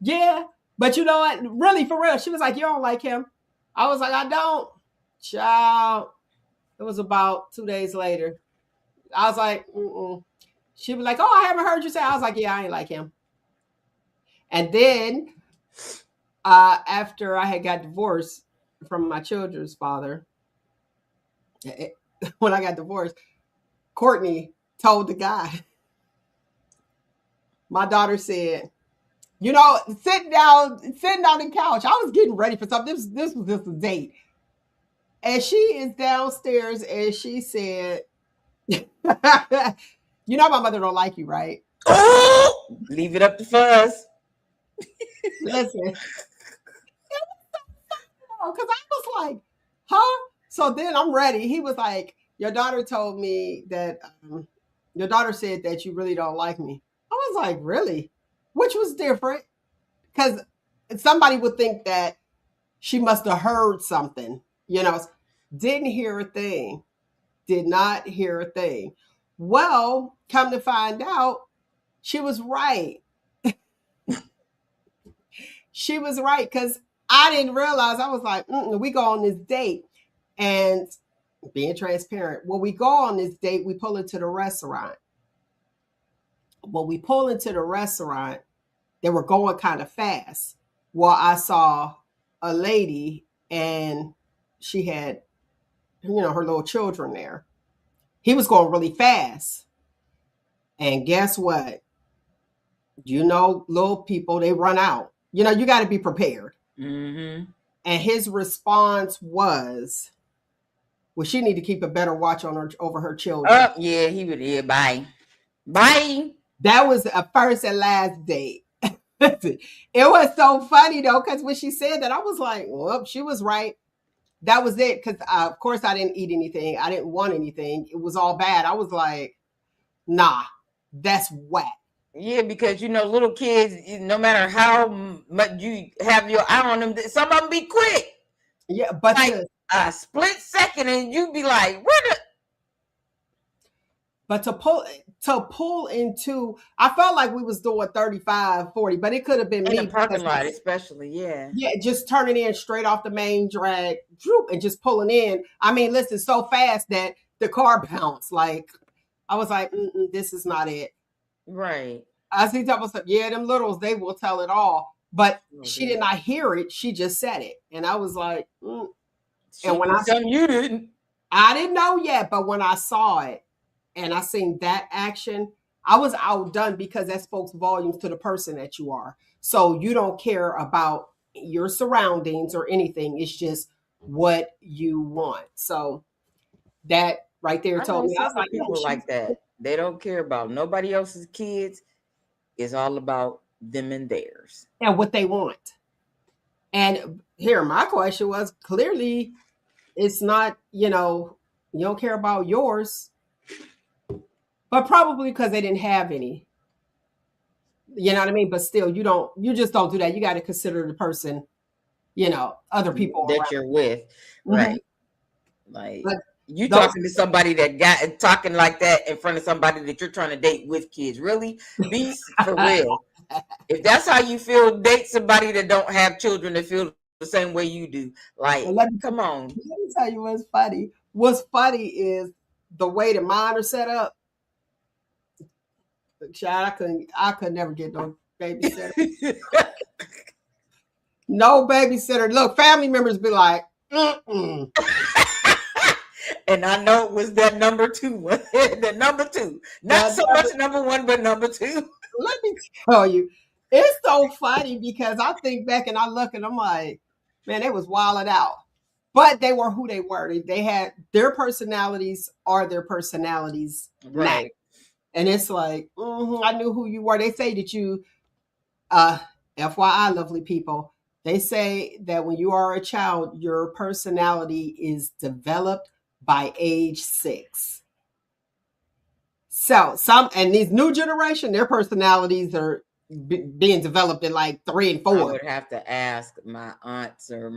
Yeah. But you know what? Really, for real. She was like, you don't like him. I was like, I don't. Child. It was about 2 days later. I was like, mm-mm. She was like, oh, I haven't heard you say. I was like, yeah, I ain't like him. And then after I had got divorced from my children's father, when I got divorced, Courtney told the guy, my daughter said, you know, sitting on the couch. I was getting ready for something. This was just a date. And she is downstairs and she said, you know my mother don't like you, right? Oh, leave it up to Fuzz. Listen, because I was like, huh? So then I'm ready. He was like, your daughter told me that your daughter said that you really don't like me. I was like, really? Which was different because somebody would think that she must have heard something, you know, didn't hear a thing, did not hear a thing. Well, come to find out, she was right. She was right because I didn't realize. I was like, we go on this date and being transparent. When we go on this date, we pull into the restaurant. When we pull into the restaurant, they were going kind of fast. Well, I saw a lady and she had, you know, her little children there. He was going really fast. And guess what? You know, little people, they run out. You know, you got to be prepared. Mm-hmm. And his response was, well, she need to keep a better watch on her over her children. Oh, yeah, he would. Yeah, bye. Bye. That was a first and last date. It was so funny though, because when she said that, I was like, well, she was right. That was it. Because of course I didn't eat anything. I didn't want anything. It was all bad. I was like, nah, that's whack. Yeah, because you know, little kids, no matter how much you have your eye on them, some of them be quick. Yeah, but like a split second, and you be like, "Where the?" But to pull into, I felt like we was doing 35, 40, but it could have been in me. the parking lot, especially, yeah. Yeah, just turning in straight off the main drag, and just pulling in. I mean, listen, so fast that the car bounced. Like, I was like, this is not it. Right. I see people say, yeah, them littles, they will tell it all. But she did not hear it. She just said it. And I was like, and when you didn't. I didn't know yet, but when I saw it and I seen that action, I was outdone because that spoke volumes to the person that you are. So you don't care about your surroundings or anything. It's just what you want. So that right there told me. I was like, people like that. They don't care about nobody else's kids. It's all about them and theirs. And what they want. And here, my question was clearly it's not, you know, you don't care about yours, but probably because they didn't have any. You know what I mean? But still, you just don't do that. You got to consider the person, you know, other people that you're with. Right. Like, but you talking to somebody that got talking like that in front of somebody that you're trying to date with kids. Really? Be for real. If that's how you feel, date somebody that don't have children that feel the same way you do. Like, come on. Let me tell you what's funny. What's funny is the way that mine are set up. Child, I could never get no babysitter. No babysitter. Look, family members be like, And I know it was that number two one. The number two. Not so much number one, but number two. Let me tell you, it's so funny because I think back and I look and I'm like, man, they was wilding out. But they were who they were. They had their personalities are their personalities. Right. And it's like, I knew who you were. They say that you, FYI, lovely people, they say that when you are a child, your personality is developed by age 6. So and these new generation, their personalities are being developed at like 3 and I 4. would have to ask my aunts or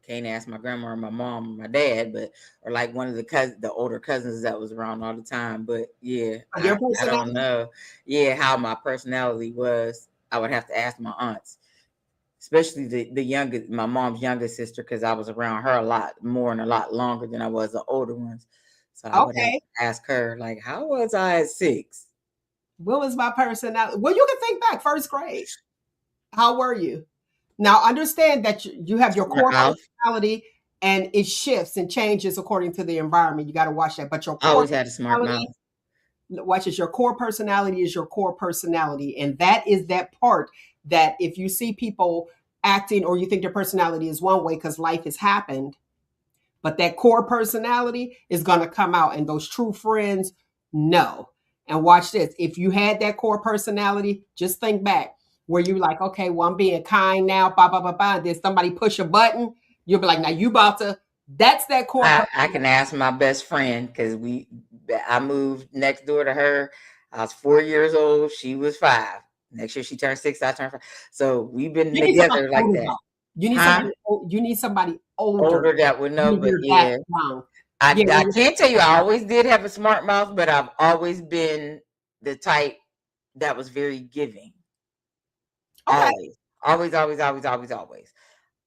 can't ask my grandma or my mom or my dad, but or like one of the older cousins that was around all the time. But yeah, Your I don't personality? know. Yeah, how my personality was. I would have to ask my aunts, especially the youngest, my mom's youngest sister, because I was around her a lot more and a lot longer than I was the older ones. So I would have Okay. to ask her, like, how was I at 6? What was my personality? Well, you can think back, first grade. How were you? Now, understand that you have your Smart core mouth. personality and it shifts and changes according to the environment. You got to watch that. But your I core always had a smart mouth. personality, watch this, your core personality is your core personality. And that is that part that if you see people acting or you think their personality is one way because life has happened, but that core personality is going to come out. And those true friends, no. And watch this. If you had that core personality, just think back where you're like, okay, well, I'm being kind now, blah, blah, blah, blah. Then somebody push a button. You'll be like, now you about to, that's that core I can ask my best friend because I moved next door to her. I was 4 years old. She was 5. Next year she turned 6. I turned 5. So we've been You need somebody together like older that. though. You need Huh? somebody, you need somebody older Older that would know, when but you're that yeah. young. I, Yeah, I can't tell you I always did have a smart mouth, but I've always been the type that was very giving. okay. Always. Always, always, always, always, always.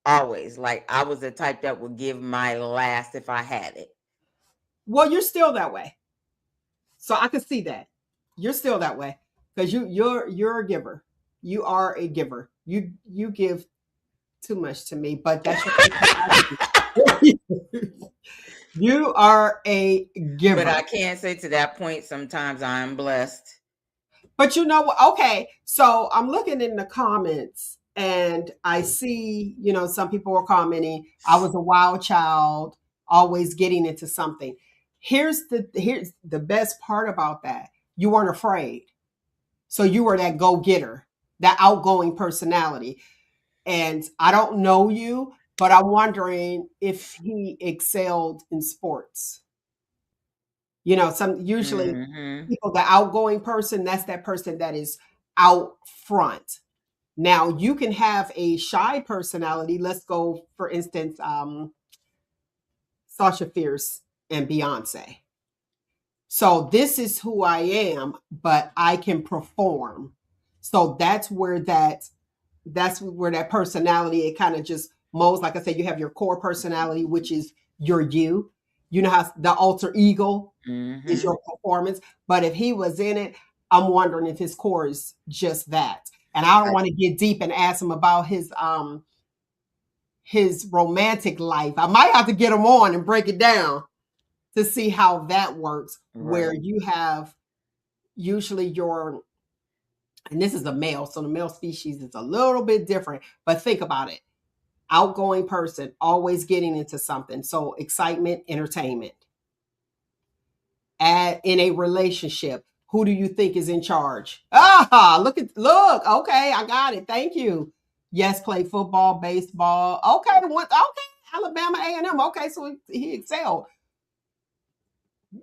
Always. Like I was the type that would give my last if I had it. Well, you're still that way. So I can see that. You're still that way. Because you're a giver. You are a giver. You give too much to me, but that's your you are a But giver. I can say to that point, sometimes I'm blessed. But you know what? Okay, so I'm looking in the comments and I see, some people are commenting, I was a wild child, always getting into something. Here's the best part about that. You weren't afraid. So you were that go-getter, that outgoing personality. And I don't know you, but I'm wondering if he excelled in sports. Some usually Hmm. people, the outgoing person, that's that person that is out front. Now you can have a shy personality. Let's go, for instance, Sasha Fierce and Beyonce. So this is who I am, but I can perform. So that's where that personality, it kind of just molds. Like I said, you have your core personality, which is your you. You know how the alter ego is Hmm. your performance. But if he was in it, I'm wondering if his core is just that. And I don't want to get deep and ask him about his romantic life. I might have to get him on and break it down to see how that works, where Right. you have usually and this is a male, so the male species is a little bit different, but think about it. Outgoing person, always getting into something. So excitement, entertainment. In a relationship, who do you think is in charge? Look. Okay, I got it. Thank you. Yes, play football, baseball. Okay, Alabama A&M. Okay, so he excelled.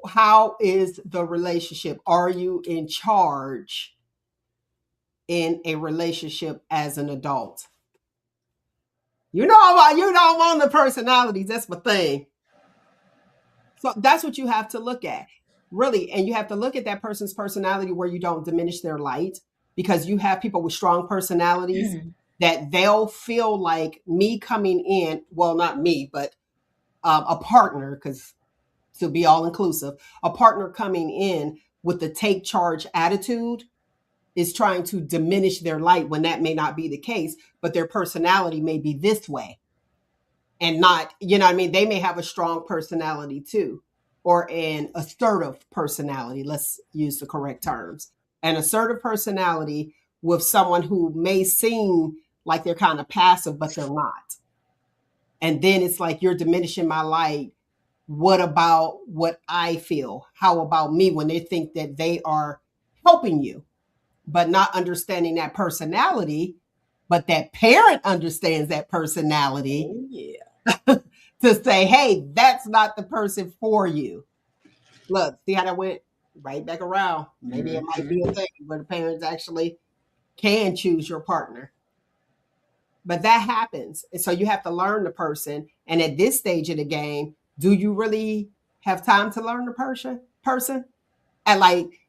How is the relationship? Are you in charge in a relationship as an adult? I'm on the personalities. That's my thing. So that's what you have to look at, really. And you have to look at that person's personality where you don't diminish their light, because you have people with strong personalities that they'll feel like me coming in, well, not me, but a partner, because to be all inclusive, a partner coming in with the take charge attitude is trying to diminish their light when that may not be the case, but their personality may be this way and not, what I mean? They may have a strong personality too, or an assertive personality. Let's use the correct terms. An assertive personality with someone who may seem like they're kind of passive, but they're not. And then it's like, you're diminishing my light. What about what I feel? How about me, when they think that they are helping you, but not understanding that personality, but that parent understands that personality Oh yeah. to say, hey, that's not the person for you. Look, see how that went right back around. Maybe it might be a Hmm. thing where the parents actually can choose your partner. But that happens. And so you have to learn the person. And at this stage of the game, do you really have time to learn the person? At like,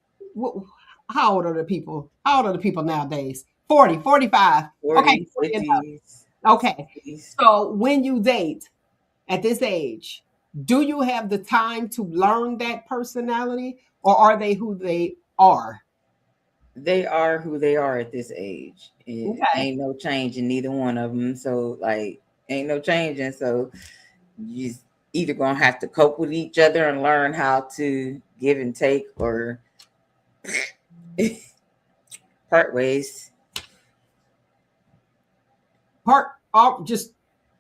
how old are the people? How old are the people nowadays? 40, 45. Okay, 40s, 40 and up. 50s, Okay. 60s. So when you date at this age, do you have the time to learn that personality, or are they who they are? They are who they are at this age. It Okay. ain't no change in neither one of them. So like, ain't no changing. So you either gonna have to cope with each other and learn how to give and take, or part ways.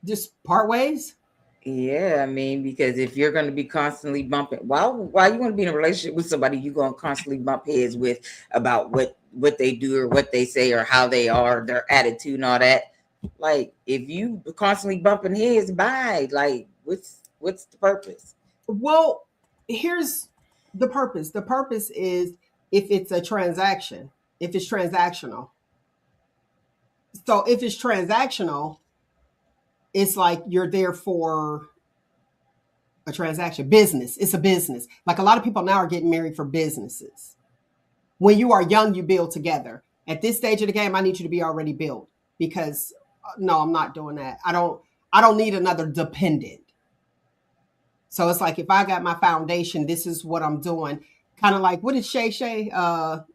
Just part ways. Yeah, I mean, because if you're going to be constantly bumping, why you want to be in a relationship with somebody you're going to constantly bump heads with about what they do or what they say or how they are, their attitude and all that. Like, if you constantly bumping heads, bye. Like, what's the purpose? Well, here's the purpose. The purpose is if it's a transaction, if it's transactional. So if it's transactional, it's like you're there for a transaction. Business. It's a business. Like a lot of people now are getting married for businesses. When you are young, you build together. At this stage of the game, I need you to be already built because no, I'm not doing that. I don't need another dependent. So it's like if I got my foundation, this is what I'm doing. Kind of like what is Shay Shay?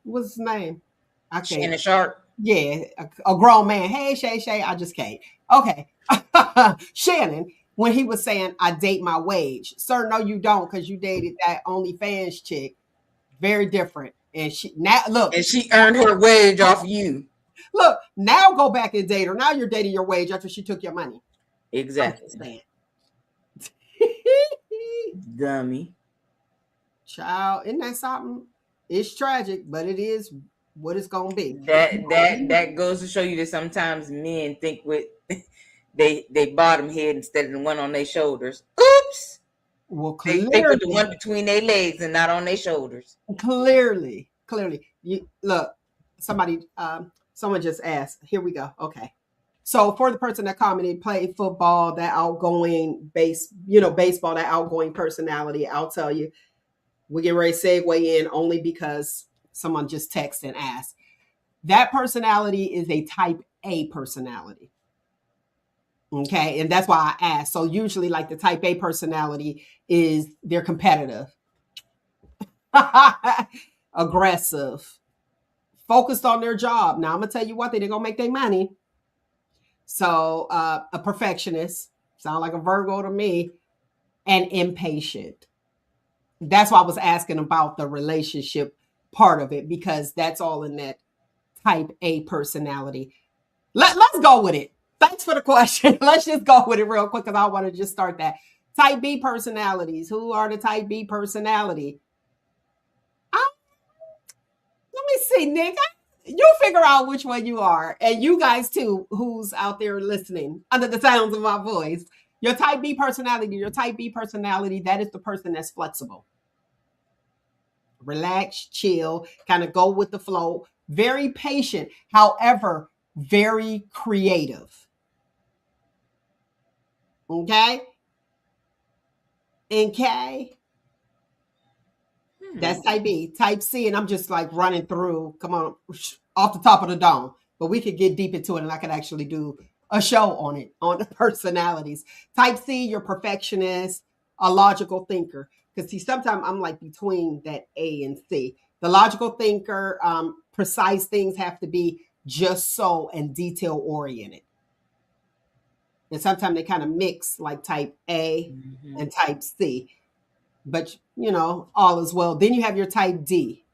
What's his name? I can't. Shannon Sharp. Yeah, a grown man. Hey Shay Shay, I just can't. Okay. Shannon, when he was saying I date my wage. Sir, no, you don't, because you dated that OnlyFans chick. Very different. And she now look, And she earned her wage off you. look, now go back and date her. Now you're dating your wage after she took your money. I'm Exactly. just saying. Dummy. Child, isn't that something? It's tragic, but it is what it's gonna be. That goes to show you that sometimes men think with they bottom head instead of the one on their shoulders. Oops. Well, They think with the clearly, one between their legs and not on their shoulders. clearly. You look, someone just asked. Here we go. Okay. So for the person that commented, played football, that outgoing baseball, that outgoing personality, I'll tell you, we get ready to segue in only because someone just texted and asked. That personality is a type A personality. Okay. And that's why I asked. So usually like the type A personality is they're competitive, aggressive, focused on their job. Now I'm gonna tell you what, they're gonna make their money. So a perfectionist, sound like a Virgo to me, and impatient. That's why I was asking about the relationship part of it, because that's all in that type A personality. Let's go with it. Thanks for the question. Let's just go with it real quick because I want to just start that. Type B personalities. Who are the type B personality? Let me see, Nick. You figure out which one you are. And you guys too, who's out there listening under the sounds of my voice. Your type B personality, that is the person that's flexible. Relax, chill, kind of go with the flow. Very patient, however, very creative. Okay? Okay? That's type B. Type C, and I'm just like running through, come on, off the top of the dome. But we could get deep into it, and I could actually do a show on it, on the personalities. Type C, you're perfectionist, a logical thinker. Because see, sometimes I'm like between that A and C. The logical thinker, precise things have to be just so and detail oriented. And sometimes they kind of mix like type A and type C. But all is well. Then you have your type D.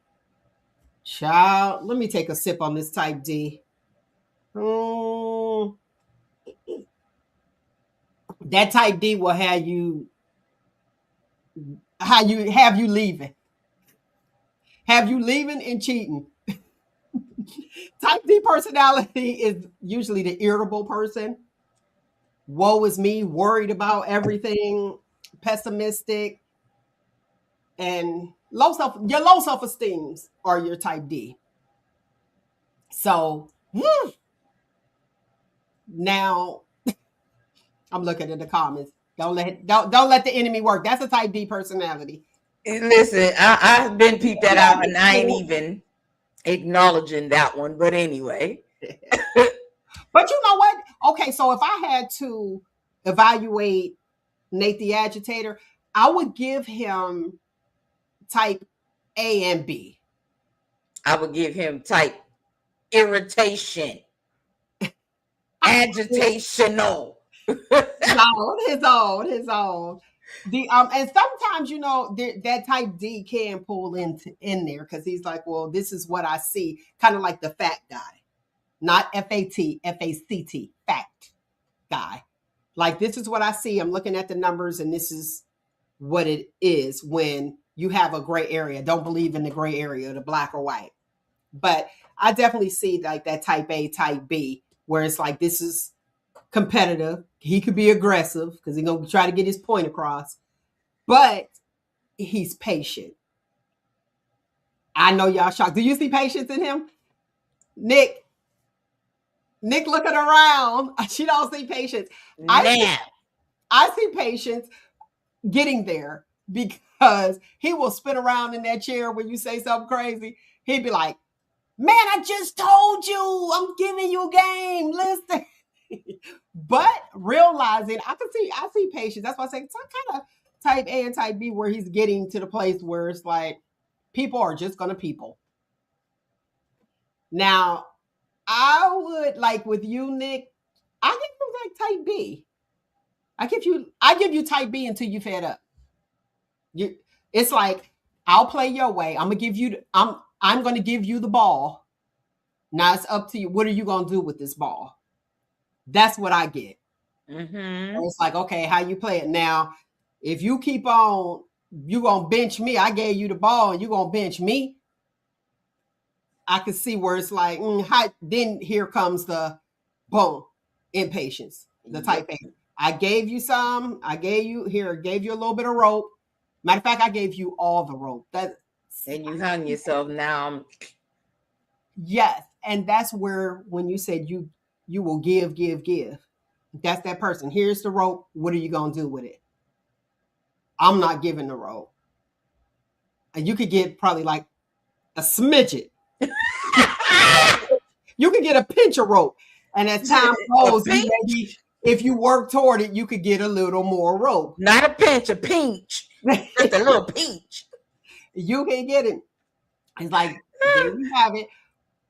Child, let me take a sip on this type D. That type D will have you leaving. Have you leaving and cheating. Type D personality is usually the irritable person. Woe is me, worried about everything, pessimistic, and your low self-esteems are your type D. So now I'm looking at the comments. Don't let the enemy work. That's a type D personality. Listen, I've been peeped that out, and I ain't even acknowledging that one. But anyway, But you know what? Okay, so if I had to evaluate Nate the Agitator, I would give him type A and B. I would give him type irritation, agitational. His own. The and sometimes that type D can pull in there because he's like, well, this is what I see, kind of like the fat guy, not FACT, fact guy. Like, this is what I see. I'm looking at the numbers, and this is what it is when you have a gray area. Don't believe in the gray area, the black or white. But I definitely see like that type A, type B, where it's like, this is competitive. He could be aggressive because he's going to try to get his point across, but he's patient. I know y'all shocked. Do you see patience in him? Nyk looking around. She don't see patience. I see patience getting there because he will spin around in that chair when you say something crazy. He'd be like, man, I just told you, I'm giving you game. Listen. But realizing, I see patience. That's why I say it's kind of type A and type B, where he's getting to the place where it's like, people are just gonna people. Now, I would, like with you, Nyk, I give you like type B. I give you type B until you fed up. It's like, I'll play your way. I'm gonna give you the ball. Now it's up to you. What are you gonna do with this ball? That's what I get. It's like, okay, how you play it now? If you keep on, you gonna bench me. I gave you the ball, and you gonna bench me. I can see where it's like, then here comes the boom, impatience, the type A. I gave you some. Gave you a little bit of rope. Matter of fact, I gave you all the rope. And you hung yourself now. Yes, and that's where, when you said you will give. That's that person. Here's the rope. What are you gonna do with it? I'm not giving the rope. And you could get probably like a smidget. You could get a pinch of rope, and as time goes, maybe if you work toward it, you could get a little more rope. Not a pinch, a pinch. Just a little pinch. You can get it. It's like, there you have it.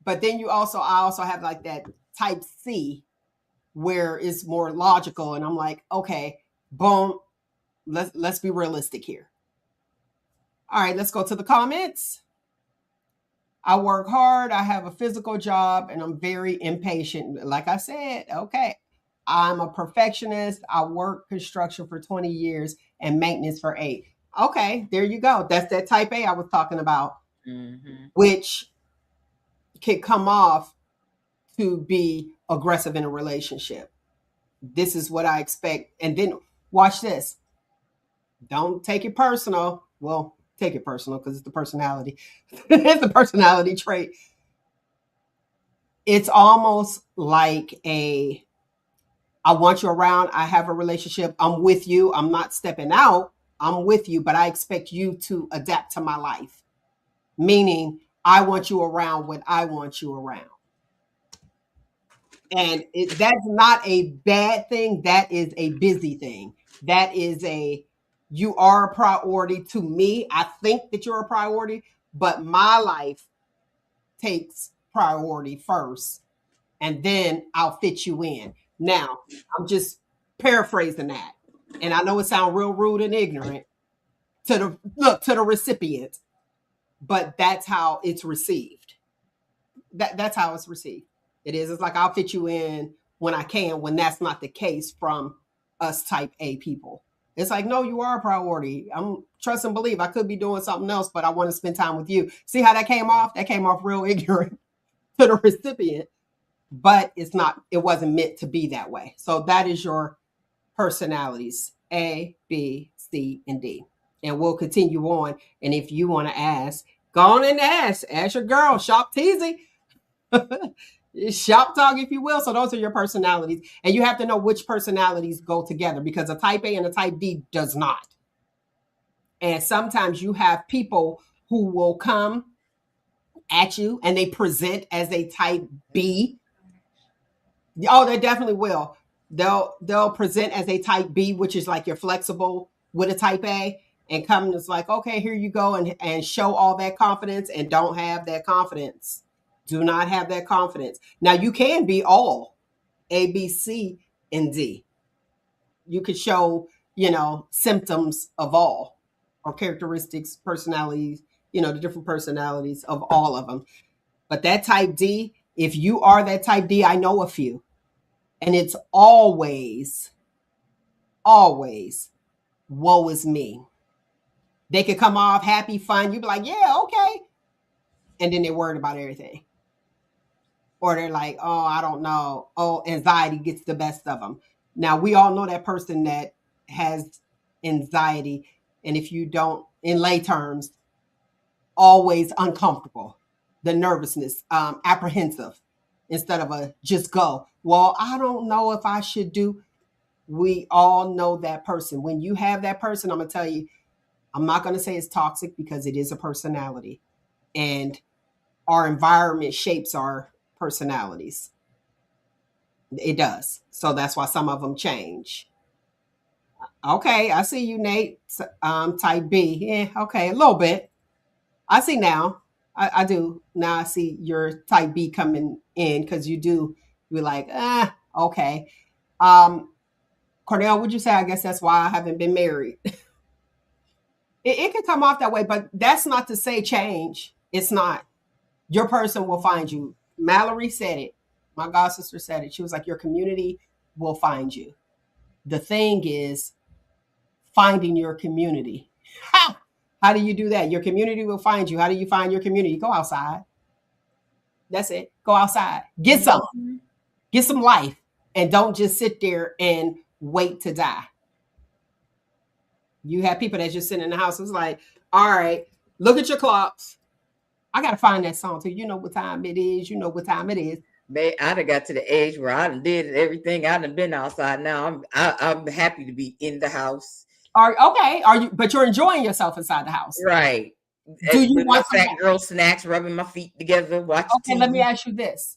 But then I also have like that type C, where it's more logical, and I'm like, okay, boom, let's be realistic here. All right, let's go to the comments. I work hard. I have a physical job, and I'm very impatient. Like I said, okay, I'm a perfectionist. I work construction for 20 years and maintenance for 8. Okay, there you go. That's that type A I was talking about, which can come off to be aggressive in a relationship. This is what I expect. And then watch this. Don't take it personal. Well, take it personal because it's the personality. It's the personality trait. It's almost like I want you around. I have a relationship. I'm with you. I'm not stepping out. I'm with you, but I expect you to adapt to my life. Meaning, I want you around when I want you around. And that's not a bad thing. That is a busy thing. That is you are a priority to me. I think that you're a priority, but my life takes priority first, and then I'll fit you in. Now, I'm just paraphrasing that. And I know it sounds real rude and ignorant to the recipient, but that's how it's received. That's how it's received. It's like, I'll fit you in when I can, when that's not the case from us type A people. It's like, no, you are a priority. I'm trust and believe. I could be doing something else, but I want to spend time with you. See how that came off? That came off real ignorant to the recipient, but it wasn't meant to be that way. So that is your personalities, A, B, C, and D. And we'll continue on. And if you want to ask, go on and ask your girl, Shop Teasy. Shop talk, if you will. So those are your personalities. And you have to know which personalities go together because a type A and a type D does not. And sometimes you have people who will come at you and they present as a type B. Oh, they definitely will. They'll present as a type B, which is like you're flexible with a type A, and come and it's like, okay, here you go, and show all that confidence and don't have that confidence. Do not have that confidence. Now you can be all A, B, C, and D. You could show, symptoms of all or characteristics, personalities, the different personalities of all of them. But that type D, if you are that type D, I know a few. And it's always, always, woe is me. They could come off happy, fun. You'd be like, yeah, okay. And then they're worried about everything. Or they're like, oh, I don't know. Oh, anxiety gets the best of them. Now, we all know that person that has anxiety. And if you don't, in lay terms, always uncomfortable, the nervousness, apprehensive, instead of a just go. Well, I don't know if I should do. We all know that person. When you have that person, I'm going to tell you, I'm not going to say it's toxic because it is a personality. And our environment shapes our personalities. It does. So that's why some of them change. Okay, I see you, Nate. Type B. Yeah, okay, a little bit. I see now. I do. Now I see your type B coming in because you do. You're like, okay. Cornell, would you say, I guess that's why I haven't been married? It can come off that way, but that's not to say change. It's not. Your person will find you. Mallory said it. My god sister said it. She was like, your community will find you. The thing is finding your community. How do you do that? Your community will find you. How do you find your community? Go outside. That's it. Go outside. Get some. Get some life. And don't just sit there and wait to die. You have people that just sit in the house. It's like, all right, look at your clocks. I got to find that song too. You know what time it is. You know what time it is. I done got to the age where I done did everything. I done been outside. Now I'm happy to be in the house. Okay. But you're enjoying yourself inside the house. Right. Do you want my fat girl snacks, rubbing my feet together, watching Okay, TV. let me ask you this.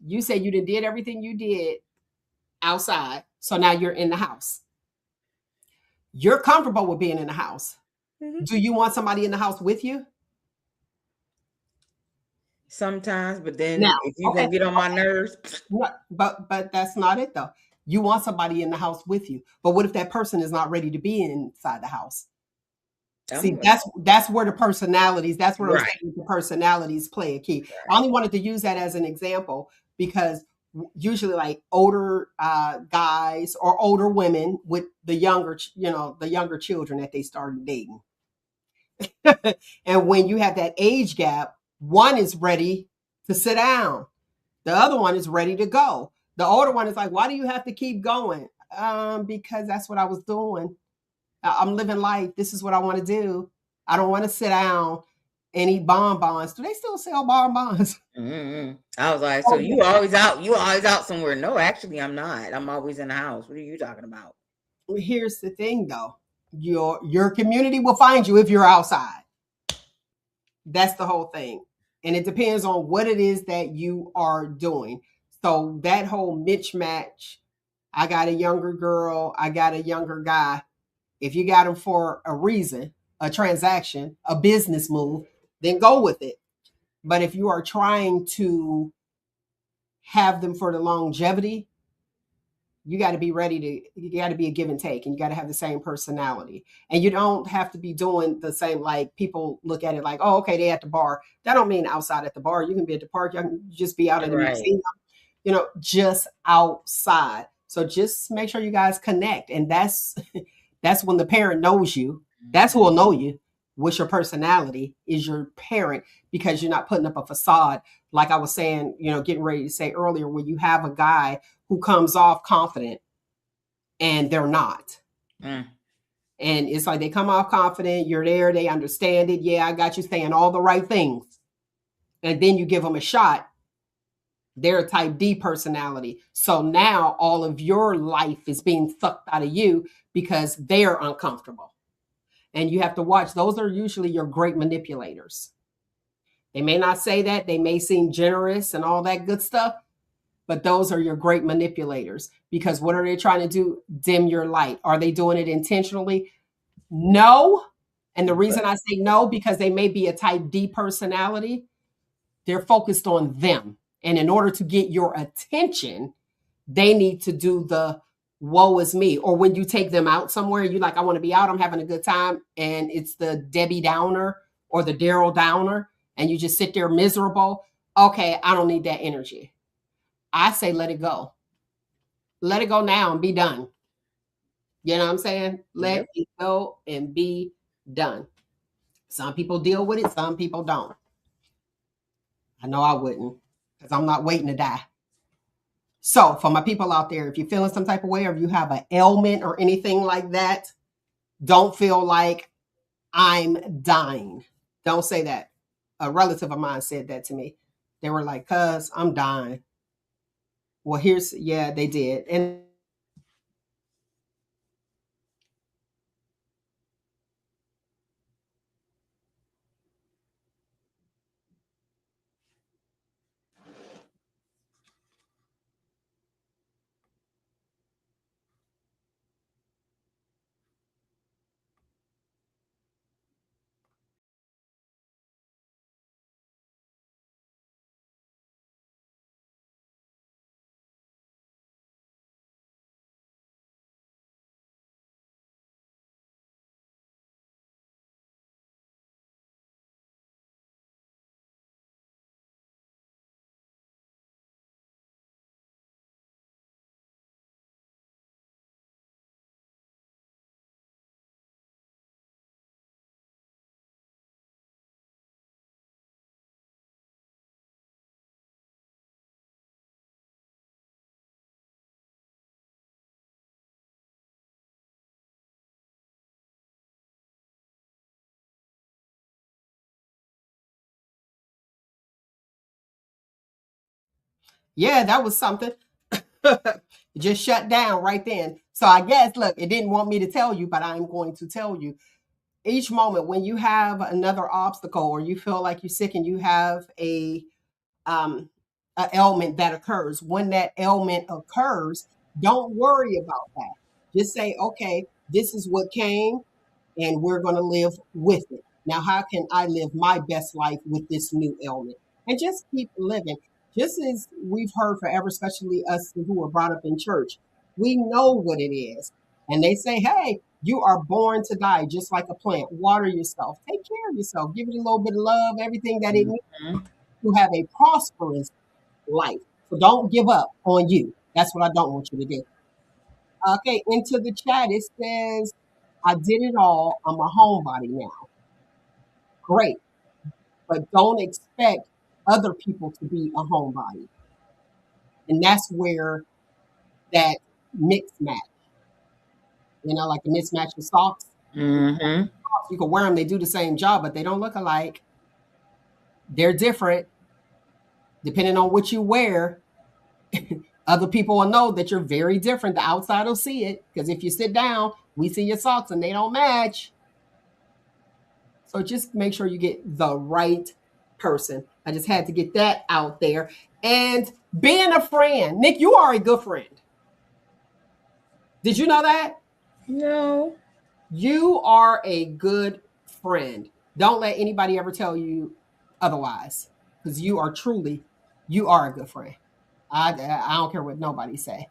You said you did everything you did outside. So now you're in the house. You're comfortable with being in the house. Mm-hmm. Do you want somebody in the house with you? Sometimes, but then now, if you're gonna get on my nerves. But that's not it though. You want somebody in the house with you. But what if that person is not ready to be inside the house? See, that's where the personalities, that's where right. The personalities play a key. Right. I only wanted to use that as an example because usually like older guys or older women with the younger children that they started dating. And when you have that age gap, one is ready to sit down. The other one is ready to go. The older one is like, why do you have to keep going? Because that's what I was doing. I'm living life. This is what I want to do. I don't want to sit down and eat bonbons. Do they still sell bonbons? Mm-hmm. I was like, so you always out? You always out somewhere? No, actually, I'm not. I'm always in the house. What are you talking about? Here's the thing, though. Your community will find you if you're outside. That's the whole thing. And it depends on what it is that you are doing. So that whole mismatch, I got a younger girl, I got a younger guy. If you got them for a reason, a transaction, a business move, then go with it. But if you are trying to have them for the longevity, you got to be you got to be a give and take, and you got to have the same personality. And you don't have to be doing the same, like people look at it like, oh, okay, they at the bar. That don't mean outside at the bar. You can be at the park. You can just be out in the museum, just outside. So just make sure you guys connect. And that's when the parent knows you. That's who will know you. What's your personality is your parent, because you're not putting up a facade. Like I was saying, getting ready to say earlier, when you have a guy who comes off confident and they're not. And it's like they come off confident. You're there. They understand it. Yeah, I got you saying all the right things. And then you give them a shot They're a type D personality. So now all of your life is being sucked out of you because they're uncomfortable. And you have to watch, those are usually your great manipulators. They may not say that, they may seem generous and all that good stuff, but those are your great manipulators because what are they trying to do? Dim your light. Are they doing it intentionally? No. And the reason I say no, because they may be a type D personality, they're focused on them. And in order to get your attention, they need to do the woe is me. Or when you take them out somewhere, you like, I want to be out, I'm having a good time. And it's the Debbie Downer or the Daryl Downer, and you just sit there miserable. Okay, I don't need that energy. I say let it go. Let it go now and be done. You know what I'm saying? Let it go and be done. Some people deal with it, some people don't. I know I wouldn't because I'm not waiting to die. So, for my people out there, if you're feeling some type of way or if you have an ailment or anything like that, don't feel like I'm dying. Don't say that. A relative of mine said that to me. They were like, cuz I'm dying. Well, yeah, they did. And yeah, that was something. It just shut down right then. So I guess, look, it didn't want me to tell you, but I'm going to tell you. Each moment when you have another obstacle or you feel like you're sick and you have um, a ailment that occurs, when that ailment occurs, don't worry about that. Just say, okay, this is what came and we're going to live with it. Now, how can I live my best life with this new ailment? And just keep living. Just as we've heard forever, especially us who were brought up in church, we know what it is. And they say, hey, you are born to die just like a plant. Water yourself, take care of yourself, give it a little bit of love, everything that it needs to have a prosperous life. So don't give up on you. That's what I don't want you to do. Okay, into the chat, it says, I did it all. I'm a homebody now. Great. But don't expect other people to be a homebody. And that's where that mix match, like the mismatch of socks. Mm-hmm. You can wear them, they do the same job, but they don't look alike. They're different. Depending on what you wear, other people will know that you're very different. The outside will see it because if you sit down, we see your socks and they don't match. So just make sure you get the right person. I just had to get that out there. And being a friend, Nyk, you are a good friend. Did you know that? No. You are a good friend. Don't let anybody ever tell you otherwise because you are a good friend. I don't care what nobody say.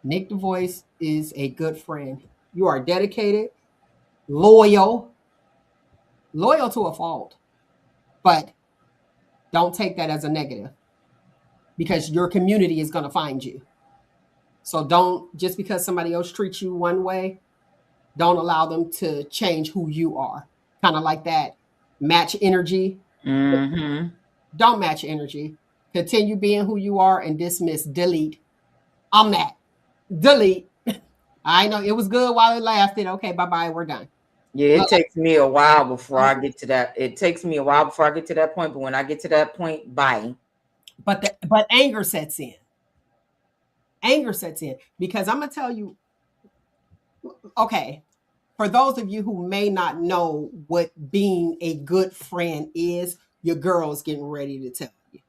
Nyk the Voice is a good friend. You are dedicated, loyal to a fault, but don't take that as a negative because your community is going to find you. So don't, just because somebody else treats you one way, don't allow them to change who you are. Kind of like that match energy. Mm-hmm. Don't match energy. Continue being who you are and dismiss, delete. I'm that. Delete. I know it was good while it lasted. Okay, bye-bye. We're done. Yeah, it takes me a while before I get to that. It takes me a while before I get to that point. But when I get to that point, bye. but anger sets in. Anger sets in because I'm gonna tell you. Okay, for those of you who may not know what being a good friend is, your girl's getting ready to tell you.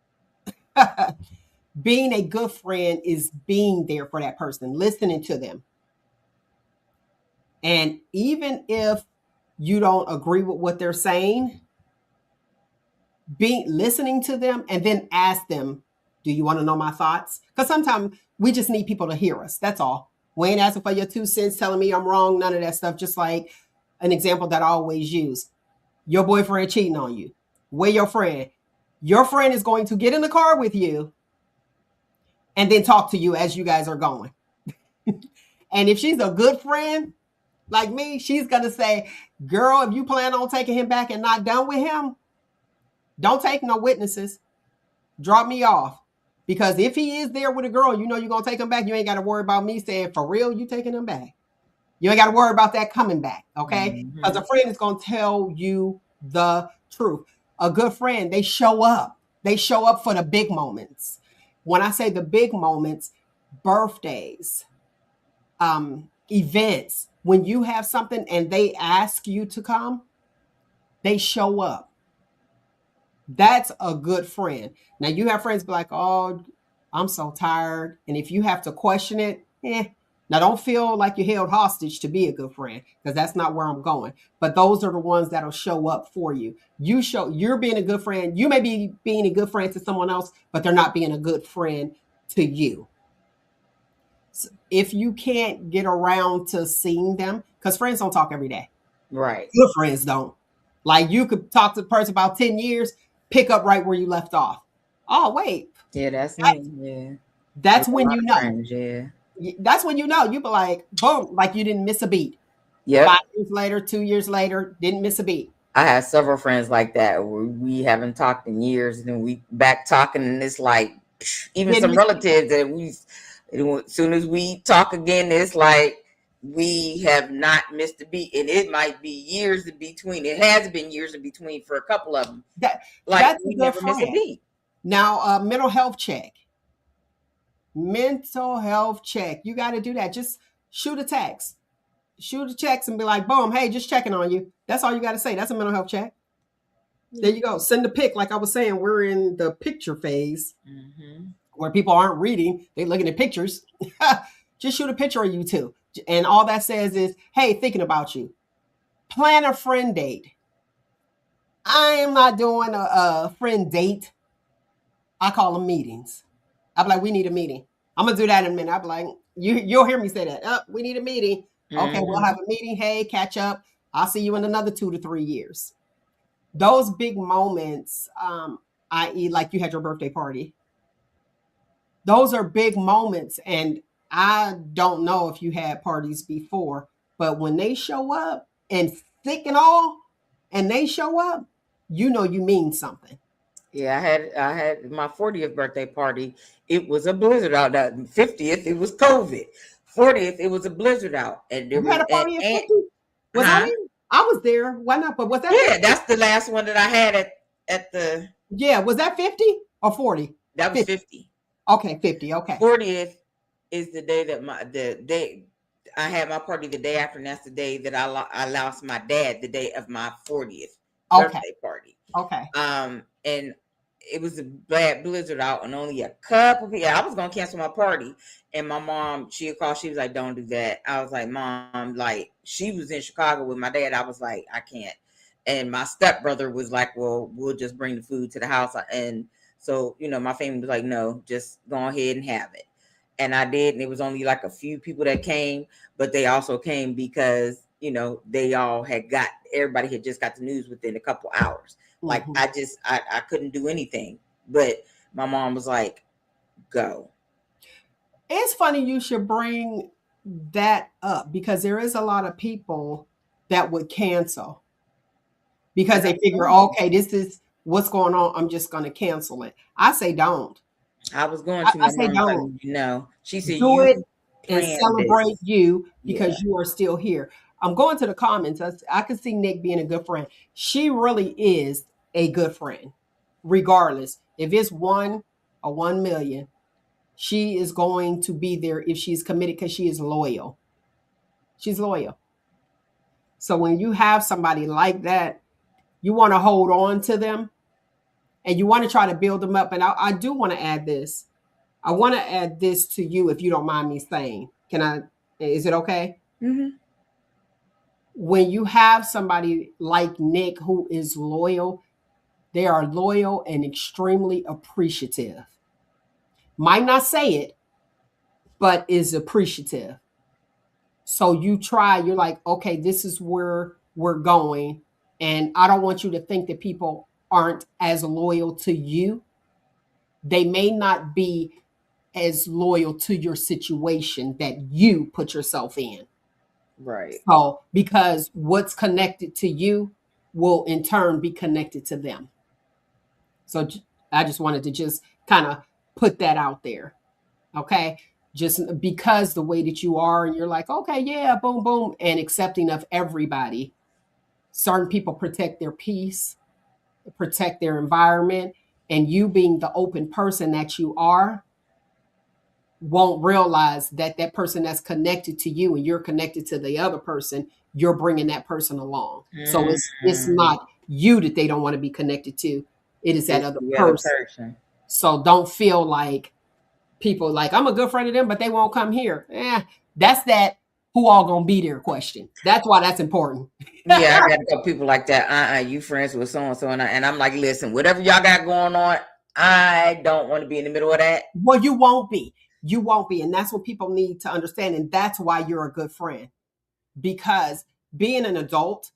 Being a good friend is being there for that person, listening to them. And even if you don't agree with what they're saying, being listening to them and then ask them, do you want to know my thoughts? Because sometimes we just need people to hear us. That's all. We ain't asking for your 2 cents, telling me I'm wrong, none of that stuff. Just like an example that I always use. Your boyfriend cheating on you. Where your friend? Your friend is going to get in the car with you and then talk to you as you guys are going. And if she's a good friend like me, she's going to say, girl, if you plan on taking him back and not done with him, don't take no witnesses. Drop me off. Because if he is there with a girl, you know you're going to take him back. You ain't got to worry about me saying, for real, you taking him back. You ain't got to worry about that coming back, okay? Because a friend is going to tell you the truth. A good friend, they show up. They show up for the big moments. When I say the big moments, birthdays, events, when you have something and they ask you to come, they show up. That's a good friend. Now you have friends be like, oh, I'm so tired. And if you have to question it, now don't feel like you're held hostage to be a good friend, because that's not where I'm going. But those are the ones that'll show up for you. You're being a good friend. You may be being a good friend to someone else, but they're not being a good friend to you. So if you can't get around to seeing them, because friends don't talk every day. Right. Good friends don't. Like you could talk to the person about 10 years, pick up right where you left off. Oh, wait. Yeah, that's me. Yeah. That's With a when lot you of know. friends, yeah. That's when you know. You be like, boom, like you didn't miss a beat. Yep. 5 years later, 2 years later, didn't miss a beat. I have several friends like that where we haven't talked in years, and then we back talking, and it's like even Didn't some miss- relatives that as soon as we talk again, it's like we have not missed a beat, and it might be years in between. It has been years in between for a couple of them. Like that's a we good never miss a friend. beat. Now, mental health check. Mental health check. You got to do that. Just shoot a text. Shoot a text and be like, boom, hey, just checking on you. That's all you got to say. That's a mental health check. There you go. Send a pic. Like I was saying, we're in the picture phase where people aren't reading. They're looking at pictures. Just shoot a picture of you too. And all that says is, hey, thinking about you. Plan a friend date. I am not doing a friend date. I call them meetings. I'm like, we need a meeting. I'm going to do that in a minute. I'm like, you'll hear me say that. We need a meeting. Okay, we'll have a meeting. Hey, catch up. I'll see you in another 2 to 3 years. Those big moments, i.e. like you had your birthday party, those are big moments. And I don't know if you had parties before, but when they show up and thick and all, and they show up, you know you mean something. Yeah, I had my 40th birthday party. It was a blizzard out. That 50th, it was COVID. 40th, it was a blizzard out, and there You was had a party at 50? Was huh? I there? I was there. Why not? But was that Yeah, 50? that's the last one that I had at the. Yeah, was that 50 or 40? That was 50. Okay, 50. Okay. 40th is the day that the day I had my party the day after, and that's the day that I lost my dad, the day of my 40th birthday party. Okay. And it was a bad blizzard out, and only a couple people. I was gonna cancel my party, and my mom, she called. She was like, "Don't do that." I was like, "Mom," like she was in Chicago with my dad. I was like, "I can't." And my stepbrother was like, "Well, we'll just bring the food to the house." And so, my family was like, "No, just go ahead and have it." And I did, and it was only like a few people that came, but they also came because everybody had just got the news within a couple hours. Like I couldn't do anything, but my mom was like, "Go." It's funny you should bring that up, because there is a lot of people that would cancel because they figure, okay, this is what's going on. I'm just going to cancel it. I say don't. I was going to. I say don't. She said, do it and planned celebrate this. you because you are still here. I'm going to the comments. I can see Nyk being a good friend. She really is a good friend, regardless. If it's 1, a 1 million, she is going to be there if she's committed because she is loyal. She's loyal. So when you have somebody like that, you want to hold on to them and you want to try to build them up. And I do want to add this. I want to add this to you if you don't mind me saying. Can I? Is it okay? Mm-hmm. When you have somebody like Nyk who is loyal, they are loyal and extremely appreciative. Might not say it, but is appreciative. So you're like, okay, this is where we're going. And I don't want you to think that people aren't as loyal to you. They may not be as loyal to your situation that you put yourself in. Right. So, because what's connected to you will in turn be connected to them. So, I just wanted to just kind of put that out there. Okay. Just because the way that you are, and you're like, okay, yeah, boom, boom, and accepting of everybody. Certain people protect their peace, protect their environment, and you being the open person that you are, won't realize that that person that's connected to you and you're connected to the other person, you're bringing that person along. So it's not you that they don't want to be connected to. It is that It's other the other person. person. So don't feel like people like, I'm a good friend of them, but they won't come here. That's that who all gonna be there question. That's why that's important. Yeah, I got a couple people like that. You friends with so and so, and I'm like, listen, whatever y'all got going on, I don't want to be in the middle of that. Well, you won't be. You won't be. And that's what people need to understand. And that's why you're a good friend. Because being an adult,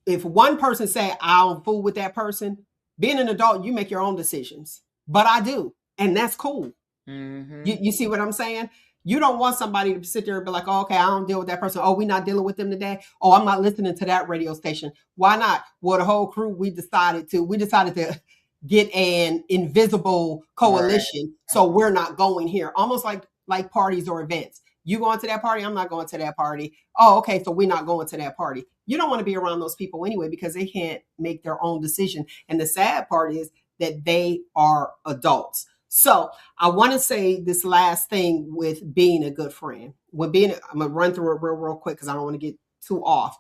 if one person say, I don't fool with that person, being an adult, you make your own decisions. But I do. And that's cool. Mm-hmm. You see what I'm saying? You don't want somebody to sit there and be like, oh, okay, I don't deal with that person. Oh, we're not dealing with them today. Oh, I'm not listening to that radio station. Why not? Well, the whole crew, we decided to get an invisible coalition. Right. So we're not going here. Almost like parties or events. You going to that party? I'm not going to that party. Oh, okay. So we're not going to that party. You don't want to be around those people anyway, because they can't make their own decision. And the sad part is that they are adults. So I want to say this last thing with being a good friend. I'm going to run through it real quick because I don't want to get too off.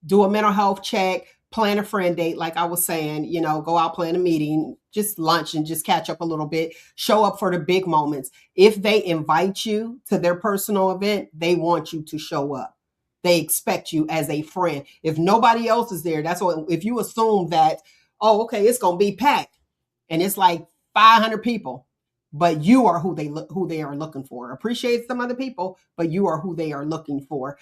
Do a mental health check, plan a friend date. Like I was saying, go out, plan a meeting, just lunch and just catch up a little bit. Show up for the big moments. If they invite you to their personal event, they want you to show up. They expect you as a friend. If nobody else is there, that's what, if you assume that, oh, okay, it's going to be packed and it's like 500 people. But you are who they are looking for. Appreciate some other people, but you are who they are looking for.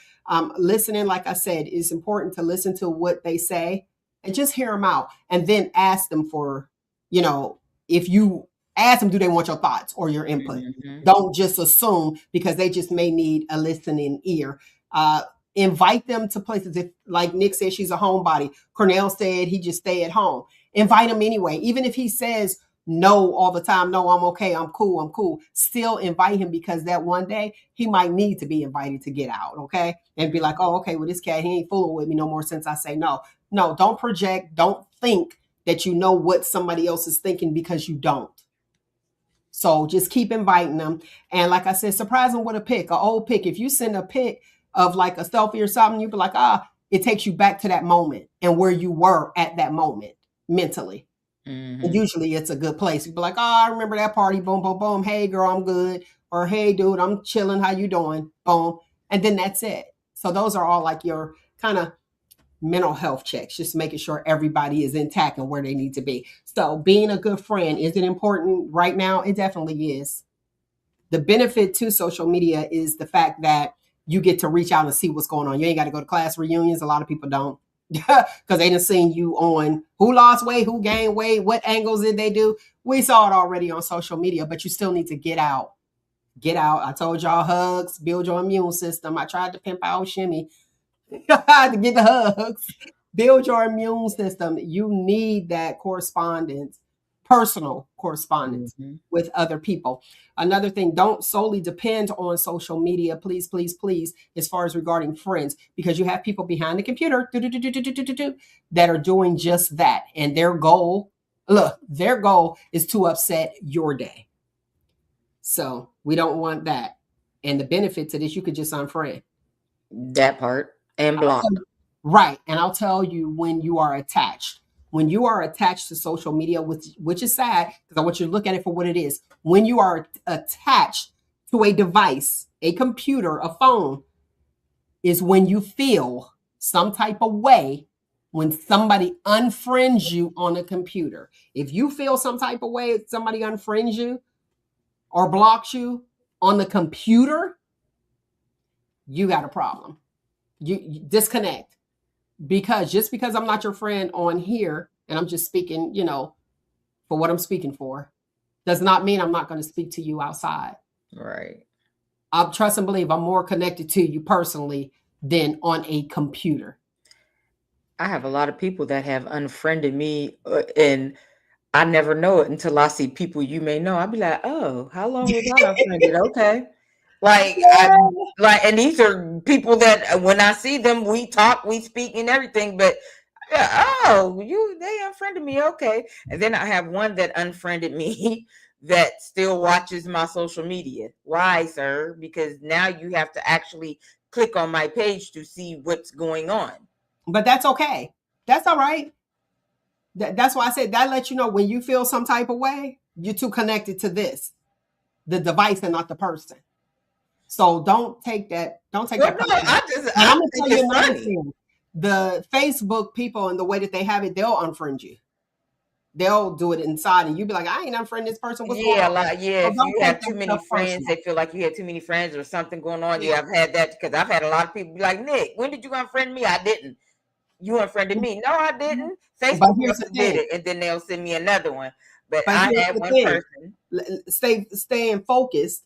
Listening, like I said, is important to listen to what they say and just hear them out, and then ask them for, if you ask them, do they want your thoughts or your input? Mm-hmm. Don't just assume because they just may need a listening ear. Invite them to places. If, like Nyk said, she's a homebody. Cornell said he just stay at home. Invite him anyway, even if he says no all the time. No, I'm okay. I'm cool. Still invite him, because that one day he might need to be invited to get out. Okay. And be like, oh, okay, well, this cat, he ain't fooling with me no more since I say no. No, don't project. Don't think that you know what somebody else is thinking, because you don't. So just keep inviting them. And like I said, surprise them with a pic, an old pic. If you send a pic of like a selfie or something, you'd be like, it takes you back to that moment and where you were at that moment mentally. Mm-hmm. And usually it's a good place. You'd be like, I remember that party. Boom, boom, boom. Hey, girl, I'm good. Or hey, dude, I'm chilling. How you doing? Boom. And then that's it. So those are all like your kind of mental health checks, just making sure everybody is intact and where they need to be. So being a good friend, is it important right now? It definitely is. The benefit to social media is the fact that you get to reach out and see what's going on. You ain't got to go to class reunions. A lot of people don't. Because they done seen you on who lost weight, who gained weight, what angles did they do. We saw it already on social media, but you still need to get out. Get out. I told y'all, hugs, build your immune system. I tried to pimp out Shimmy to get the hugs. Build your immune system. You need that correspondence, personal correspondence with other people. Another thing, don't solely depend on social media, please, please, please, as far as regarding friends, because you have people behind the computer that are doing just that. And their goal, Look, their goal is to upset your day. So we don't want that. And the benefit to this, you could just unfriend. That part and block. Right. And I'll tell you when you are attached. When you are attached to social media, which is sad because I want you to look at it for what it is. When you are attached to a device, a computer, a phone, is when you feel some type of way when somebody unfriends you on a computer. If you feel some type of way, if somebody unfriends you or blocks you on the computer, you got a problem. You disconnect. Because just because I'm not your friend on here and I'm just speaking, for what I'm speaking for, does not mean I'm not going to speak to you outside. Right. I trust and believe I'm more connected to you personally than on a computer. I have a lot of people that have unfriended me, and I never know it until I see people you may know. I'll be like, oh, how long was I unfriended? Okay. And these are people that when I see them, we talk, we speak and everything, but they unfriended me. Okay. And then I have one that unfriended me that still watches my social media. Why, sir? Because now you have to actually click on my page to see what's going on. But that's okay. That's all right. That's why I said that lets you know when you feel some type of way, you're too connected to the device and not the person. So don't take that. Don't take that. No, I'm gonna tell you another thing. The Facebook people and the way that they have it, they'll unfriend you. They'll do it inside, and you be like, "I ain't unfriend this person." What's going on? If you have too many friends, they feel like you had too many friends or something going on. Yeah, I've had that because I've had a lot of people be like, "Nyk, when did you unfriend me?" I didn't. You unfriended me. No, I didn't. Facebook did it, and then they'll send me another one. But I had one person. Staying focused.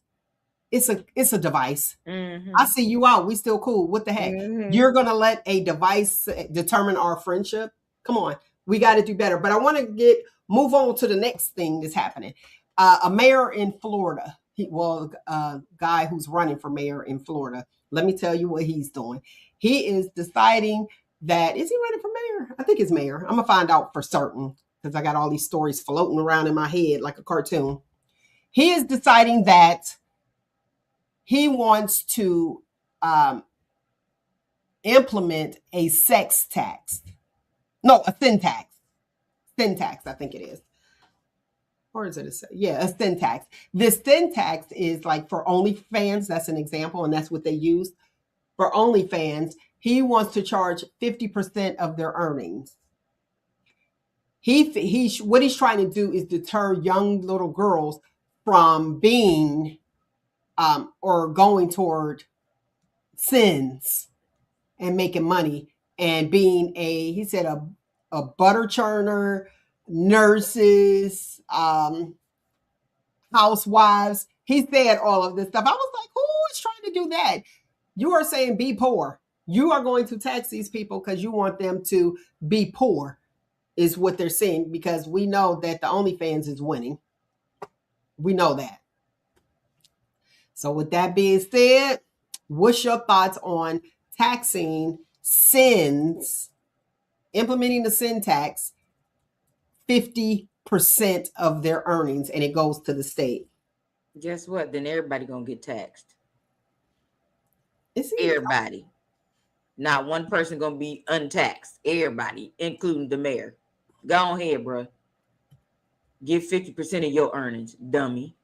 It's a device. Mm-hmm. I see you out. We still cool. What the heck? Mm-hmm. You're gonna let a device determine our friendship? Come on, we got to do better. But I want to move on to the next thing that's happening. A mayor in Florida. A guy who's running for mayor in Florida. Let me tell you what he's doing. He is deciding that is he running for mayor? I think it's mayor. I'm gonna find out for certain because I got all these stories floating around in my head like a cartoon. He is deciding that he wants to implement a sex tax. No, a sin tax. Sin tax, I think it is. Or is it a sin tax? This sin tax is like for OnlyFans. That's an example, and that's what they use. For OnlyFans, he wants to charge 50% of their earnings. What he's trying to do is deter young little girls from being or going toward sins and making money and being he said a butter churner, nurses, housewives. He said all of this stuff. I was like, who is trying to do that? You are saying be poor. You are going to tax these people because you want them to be poor is what they're saying, because we know that the OnlyFans is winning. We know that. So with that being said, what's your thoughts on taxing sins, implementing the sin tax, 50% of their earnings, and it goes to the state? Guess what? Then everybody gonna get taxed. Everybody. Not one person gonna be untaxed. Everybody, including the mayor. Go ahead, bro. Give 50% of your earnings, dummy.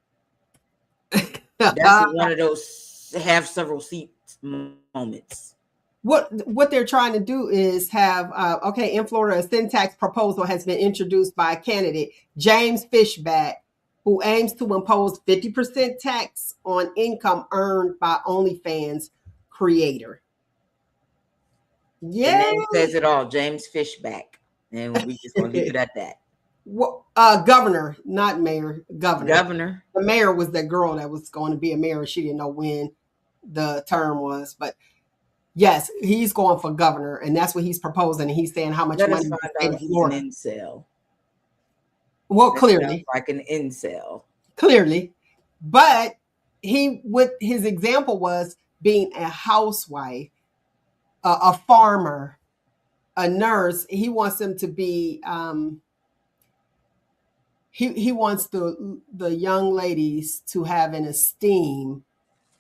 That's one of those have several seats moments. What they're trying to do is have in Florida, a sin tax proposal has been introduced by candidate James Fishback, who aims to impose 50% tax on income earned by OnlyFans creator. Yeah, the name says it all. James Fishback, and we just gonna leave it at that. Well, governor, not mayor. Governor. The mayor was that girl that was going to be a mayor. She didn't know when the term was, but yes, he's going for governor, and that's what he's proposing. And he's saying how much money. Let us find out he's an incel. Well, clearly, like an incel. Clearly, but what his example was being a housewife, a farmer, a nurse. He wants them to be he wants the young ladies to have an esteem,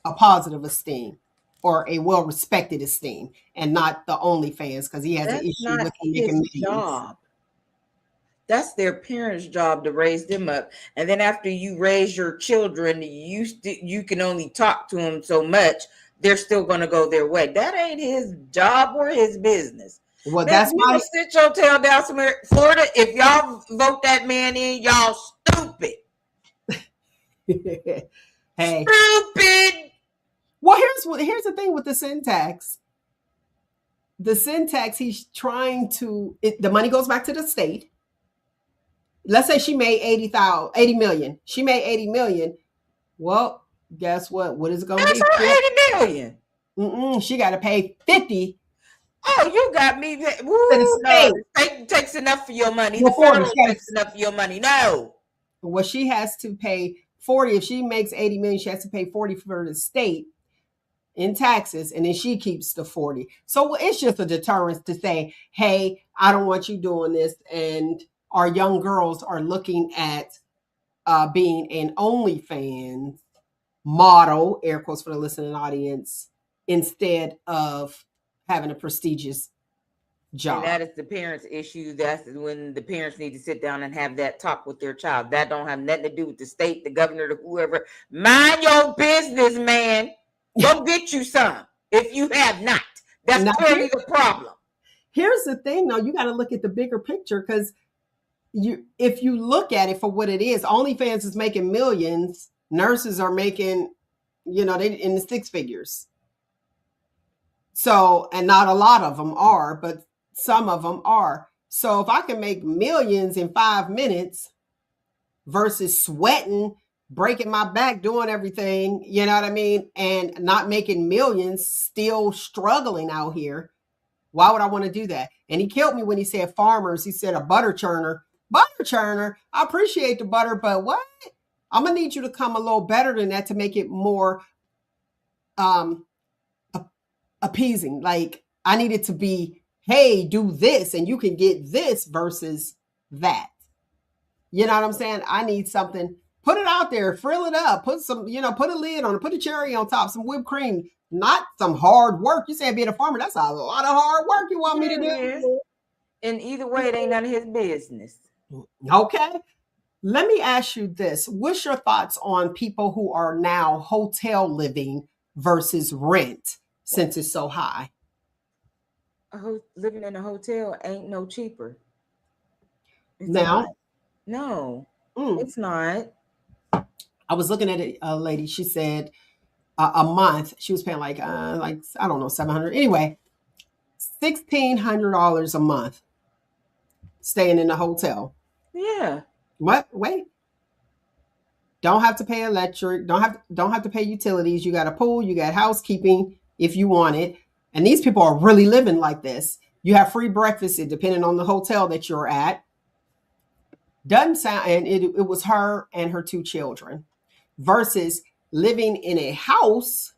a positive esteem, or a well respected esteem, and not the OnlyFans because he has an That's issue not with them his making millions. job. That's their parents' job to raise them up. And then after you raise your children, you can only talk to them so much. They're still going to go their way. That ain't his job or his business. Well, Man, that's you go sit your tail down somewhere, Florida. If y'all vote that man in, y'all stupid. my hey. Stupid. Well, here's the thing with the syntax. The syntax, he's trying to the money goes back to the state. Let's say she made 80 million. She made 80 million. Well, guess what? What is it going to That's be? her 80 million. She got to pay 50. Oh, you got me. Woo, the no, state. the state takes enough for your money. Well, The federal 40, takes enough for your money. No. Well, she has to pay 40. If she makes 80 million, she has to pay 40 for the state in taxes, and then she keeps the 40. So it's just a deterrence to say, hey, I don't want you doing this. And our young girls are looking at being an OnlyFans model, air quotes for the listening audience, instead of having a prestigious job. And that is the parents' issue. That's when the parents need to sit down and have that talk with their child. That don't have nothing to do with the state, the governor, the whoever. Mind your business, man. Go get you some if you have not. That's Now, clearly the problem. Here's the thing, though. You got to look at the bigger picture because if you look at it for what it is, OnlyFans is making millions. Nurses are making, they in the six figures. So, and not a lot of them are, but some of them are. So if I can make millions in 5 minutes versus sweating, breaking my back, doing everything, you know what I mean? And not making millions, still struggling out here. Why would I want to do that? And he killed me when he said farmers. He said a butter churner. Butter churner. I appreciate the butter, but what? I'm going to need you to come a little better than that to make it more appeasing. Like I need it to be, hey, do this and you can get this versus that. You know what I'm saying? I need something. Put it out there, frill it up, put some, put a lid on it, put a cherry on top, some whipped cream, not some hard work. You said being a farmer, that's a lot of hard work you want me to do. And either way, it ain't none of his business. Okay. Let me ask you this. What's your thoughts on people who are now hotel living versus rent since it's so high? Living in a hotel ain't no cheaper. It's now? Not. No, it's not. I was looking at a lady. She said a month she was paying like I don't know, $700. Anyway, $1,600 a month staying in the hotel. Yeah. What? Wait. Don't have to pay electric. Don't have to pay utilities. You got a pool. You got housekeeping if you want it. And these people are really living like this. You have free breakfast depending on the hotel that you're at. Doesn't sound, and it was her and her 2 children versus living in a house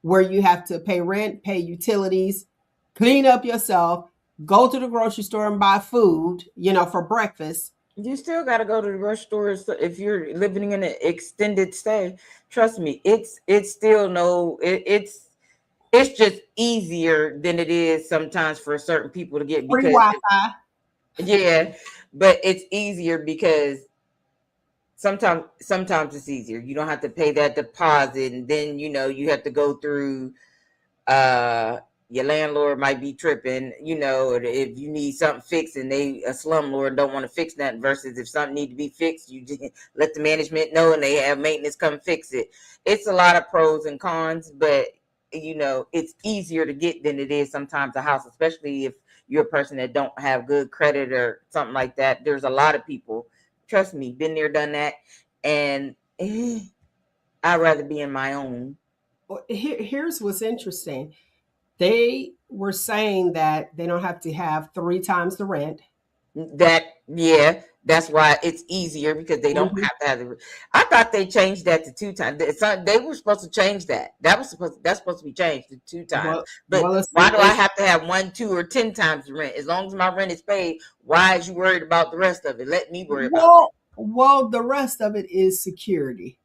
where you have to pay rent, pay utilities, clean up yourself, go to the grocery store and buy food, for breakfast. You still got to go to the grocery store if you're living in an extended stay. Trust me, it's still it's just easier than it is sometimes for certain people to get free Wi-Fi. Yeah, but it's easier because sometimes it's easier. You don't have to pay that deposit, and then you have to go through. Your landlord might be tripping, or if you need something fixed and a slumlord don't want to fix that, versus if something need to be fixed, you just let the management know and they have maintenance come fix it. It's a lot of pros and cons, but it's easier to get than it is sometimes a house, especially if you're a person that don't have good credit or something like that. There's a lot of people, trust me, been there, done that, and I'd rather be in my own. Here's what's interesting. They were saying that they don't have to have 3 times the rent. That's why it's easier because they don't have to have I thought they changed that to 2 times. They were supposed to change that. That's supposed to be changed to 2 times. Why do I have to have 1, 2, or 10 times the rent? As long as my rent is paid, why is you worried about the rest of it? Let me worry about Well, the rest of it is security.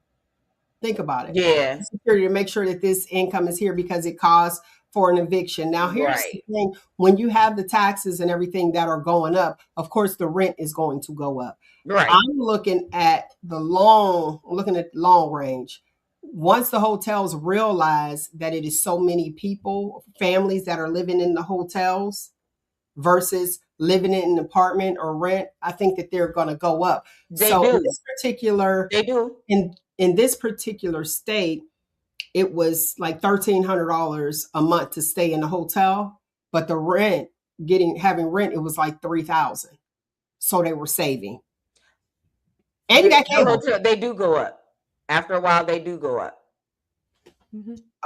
Think about it. Yeah, Security to make sure that this income is here because it costs for an eviction. Now, here's the right, thing: when you have the taxes and everything that are going up, of course, the rent is going to go up. right. I'm looking at the long range. Once the hotels realize that it is so many people, families that are living in the hotels versus living in an apartment or rent, I think that they're going to go up. They So in do. this particular They do. in this particular state, it was like $1,300 a month to stay in the hotel, but the rent, getting having rent, it was like 3,000. So they were saving, and you got The cable. hotel, they do go up. After a while, they do go up.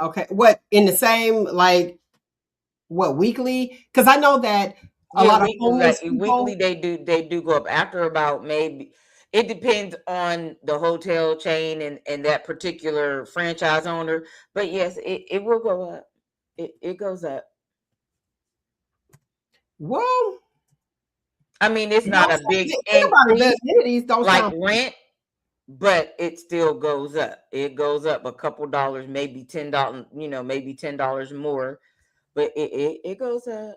Okay, what in the same like what weekly? Because I know that a Yeah, lot of weekly, homeless weekly people. they do go up after about maybe it depends on the hotel chain and that particular franchise owner. But yes, it will go up. It goes up. Well, I mean, it's it not don't a big think about it. The increase amenities don't like sound. rent, but it still goes up. It goes up a couple dollars, maybe $10, maybe $10 more, but it goes up.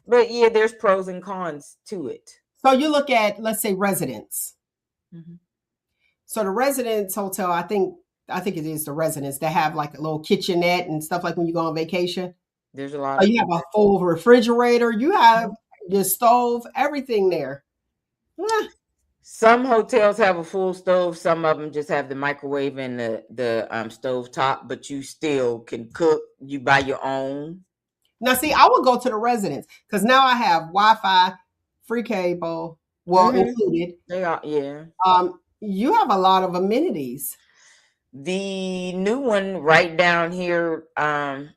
But yeah, there's pros and cons to it. So you look at, let's say, residents. Mhm. So the residence hotel, I think it is the residents that have like a little kitchenette and stuff like when you go on vacation. There's a lot So of you have a people. full refrigerator, you have your stove, everything there. Eh, Some hotels have a full stove. Some of them just have the microwave and the stove top, but you still can cook. You buy your own. Now, see, I would go to the residence because now I have Wi-Fi, free cable, well Hmm. included. They are, yeah. You have a lot of amenities. The new one right down here, Oh,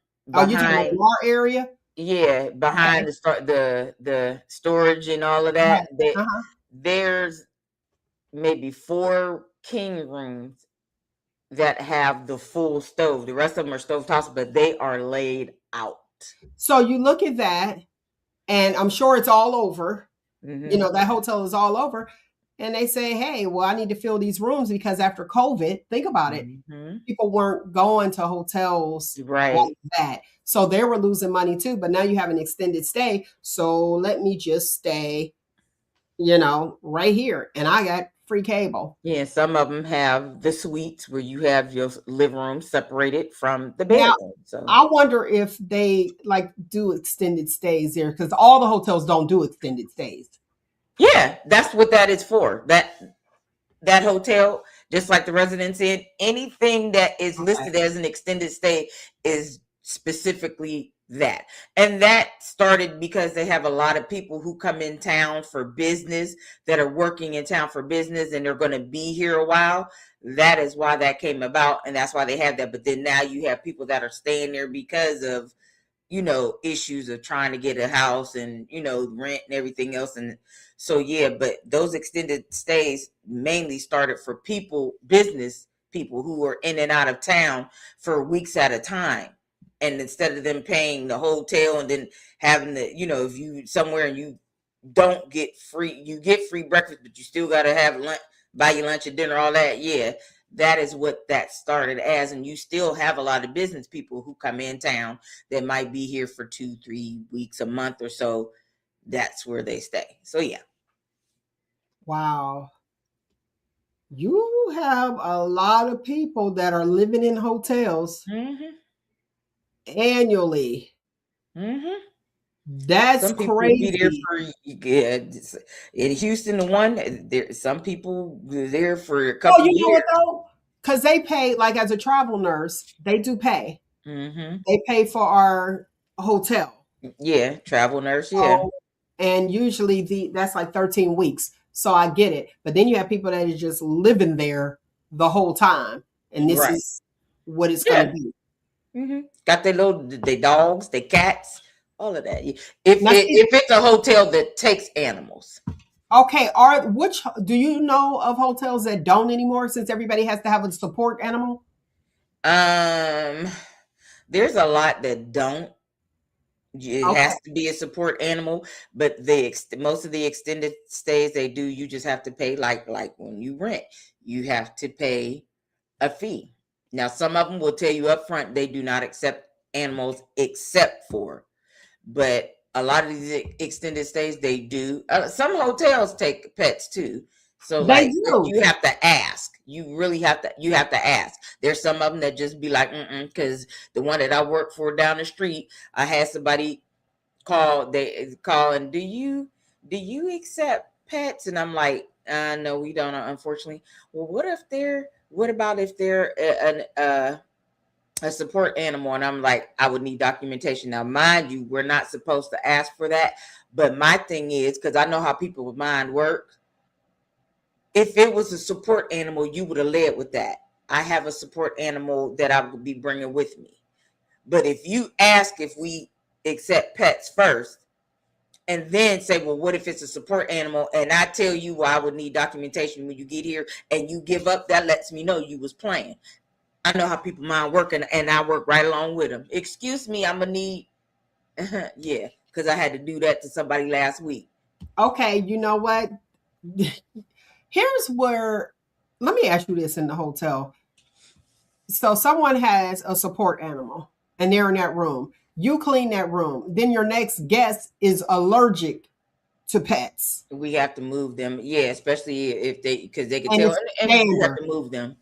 you talking behind, about our area? yeah, behind Okay. the storage and all of Right. that. Uh-huh. There's maybe 4 king rooms that have the full stove. The rest of them are stove tops, but they are laid out. So you look at that, and I'm sure it's all over. Hmm. That hotel is all over. And they say, hey, well, I need to fill these rooms because after COVID, think about it, Hmm. people weren't going to hotels like Right. that. So they were losing money too. But now you have an extended stay. So let me just stay, right here. And I got free cable. Yeah, some of them have the suites where you have your living room separated from the Now, bedroom. So I wonder if they like do extended stays there because all the hotels don't do extended stays. yeah, that's what that is for. That hotel, just like the Residence Inn, anything that is Okay. listed as an extended stay is specifically that. And that started because they have a lot of people who come in town for business, that are working in town for business, and they're going to be here a while. That is why that came about, and that's why they have that. But then now you have people that are staying there because of issues of trying to get a house and rent and everything else. And so yeah, but those extended stays mainly started for business people who were in and out of town for weeks at a time. And instead of them paying the hotel and then having the, if you somewhere and you don't get free, you get free breakfast, but you still got to have lunch, buy your lunch and dinner, all that. Yeah, that is what that started as. And you still have a lot of business people who come in town that might be here for 2-3 weeks, a month or so. That's where they stay. So yeah. Wow. You have a lot of people that are living in hotels Hmm. annually. Hmm. That's Some people be there crazy. for, yeah, in Houston. The one there, some people were there for a Oh, couple you know what years. though? Because they pay, like as a travel nurse, they do pay. Hmm. They pay for our hotel. Yeah, travel nurse. Yeah, So, and usually that's like 13 weeks. So I get it. But then you have people that are just living there the whole time. And this right. is what it's going to Yeah. be. Got their dogs, their cats, all of that. If Now, see, if it's a hotel that takes animals, okay, which do you know of hotels that don't anymore since everybody has to have a support animal? um, there's a lot that don't. It Okay. has to be a support animal, but most of the extended stays they do, you just have to pay like when you rent, you have to pay a fee. Now, some of them will tell you up front they do not accept animals except for, but a lot of these extended stays they do. Some hotels take pets too. So They like, but do. you have to ask. You really have to. You have to ask. There's some of them that just be like, because the one that I work for down the street, I had somebody call. They call and do you accept pets? And I'm like, no, we don't. Unfortunately. Well, what about if they're a support animal? And I'm like, I would need documentation. Now, mind you, we're not supposed to ask for that. But my thing is, because I know how people with mind work, if it was a support animal, you would have led with that. I have a support animal that I would be bringing with me. But if you ask if we accept pets first, and then say, well, what if it's a support animal? And I tell you why I would need documentation when you get here, and you give up, that lets me know you was playing. I know how people mind working, and I work right along with them. Excuse me, I'm gonna need, yeah, because I had to do that to somebody last week. Okay, you know what? Here's where, let me ask you this in the hotel. So someone has a support animal and they're in that room. You clean that room. Then your next guest is allergic to pets. We have to move them, yeah, especially if because they can And tell, it's and we do have standard. to move them.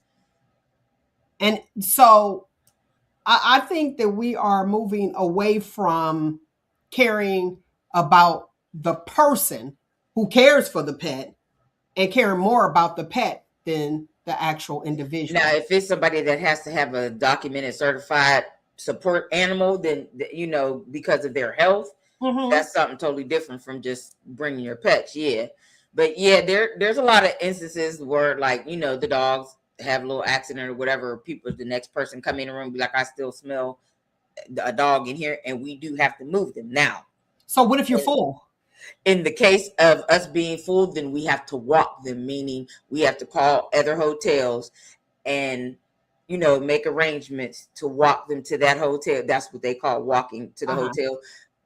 And so I think that we are moving away from caring about the person who cares for the pet and caring more about the pet than the actual individual. Now, if it's somebody that has to have a documented, certified support animal, then because of their health, Mm-hmm. that's something totally different from just bringing your pets. Yeah, but yeah, there's a lot of instances where like the dogs have a little accident or whatever. People, the next person come in the room, be like, I still smell a dog in here, and we do have to move them. Now, So what if you're full? in the case of us being full, then we have to walk them, meaning we have to call other hotels and make arrangements to walk them to that hotel. That's what they call walking to the Uh-huh. hotel,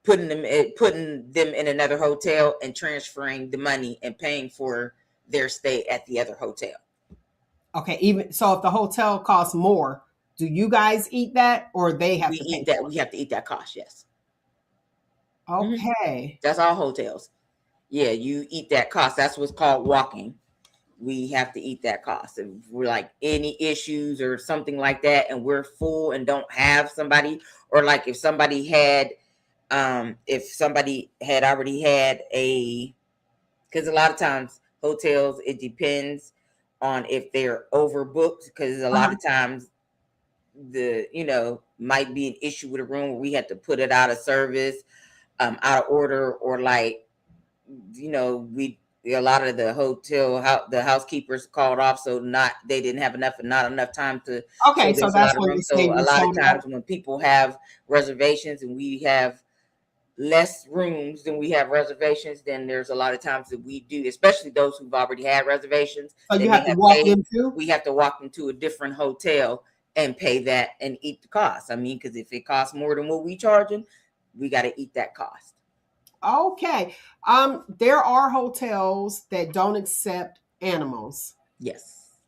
putting them in another hotel and transferring the money and paying for their stay at the other hotel. Okay, even so if the hotel costs more, do you guys eat that or they have We to pay eat that. for We have to eat that cost. Yes. it? Mhm. Okay. That's all hotels. Yeah, you eat that cost. That's what's called walking. We have to eat that cost. If we're like any issues or something like that, and we're full and don't have somebody, or like if somebody had already had because a lot of times hotels, it depends on if they're overbooked, because a lot Uh-huh. of times might be an issue with a room where we had to put it out of service, out of order, or like we a lot of the housekeepers called off, so they didn't have not enough time to, so Okay, so there's a that's lot of when the room. So a stadium lot of sold out. times when people have reservations and we have less rooms than we have reservations, then there's a lot of times that we do, especially those who've already had reservations, So they you may have to have walk paid. them too? We have to walk them to a different hotel and pay that and eat the cost. I mean, because if it costs more than what we charging, we got to eat that cost. Okay. There are hotels that don't accept animals. Yes.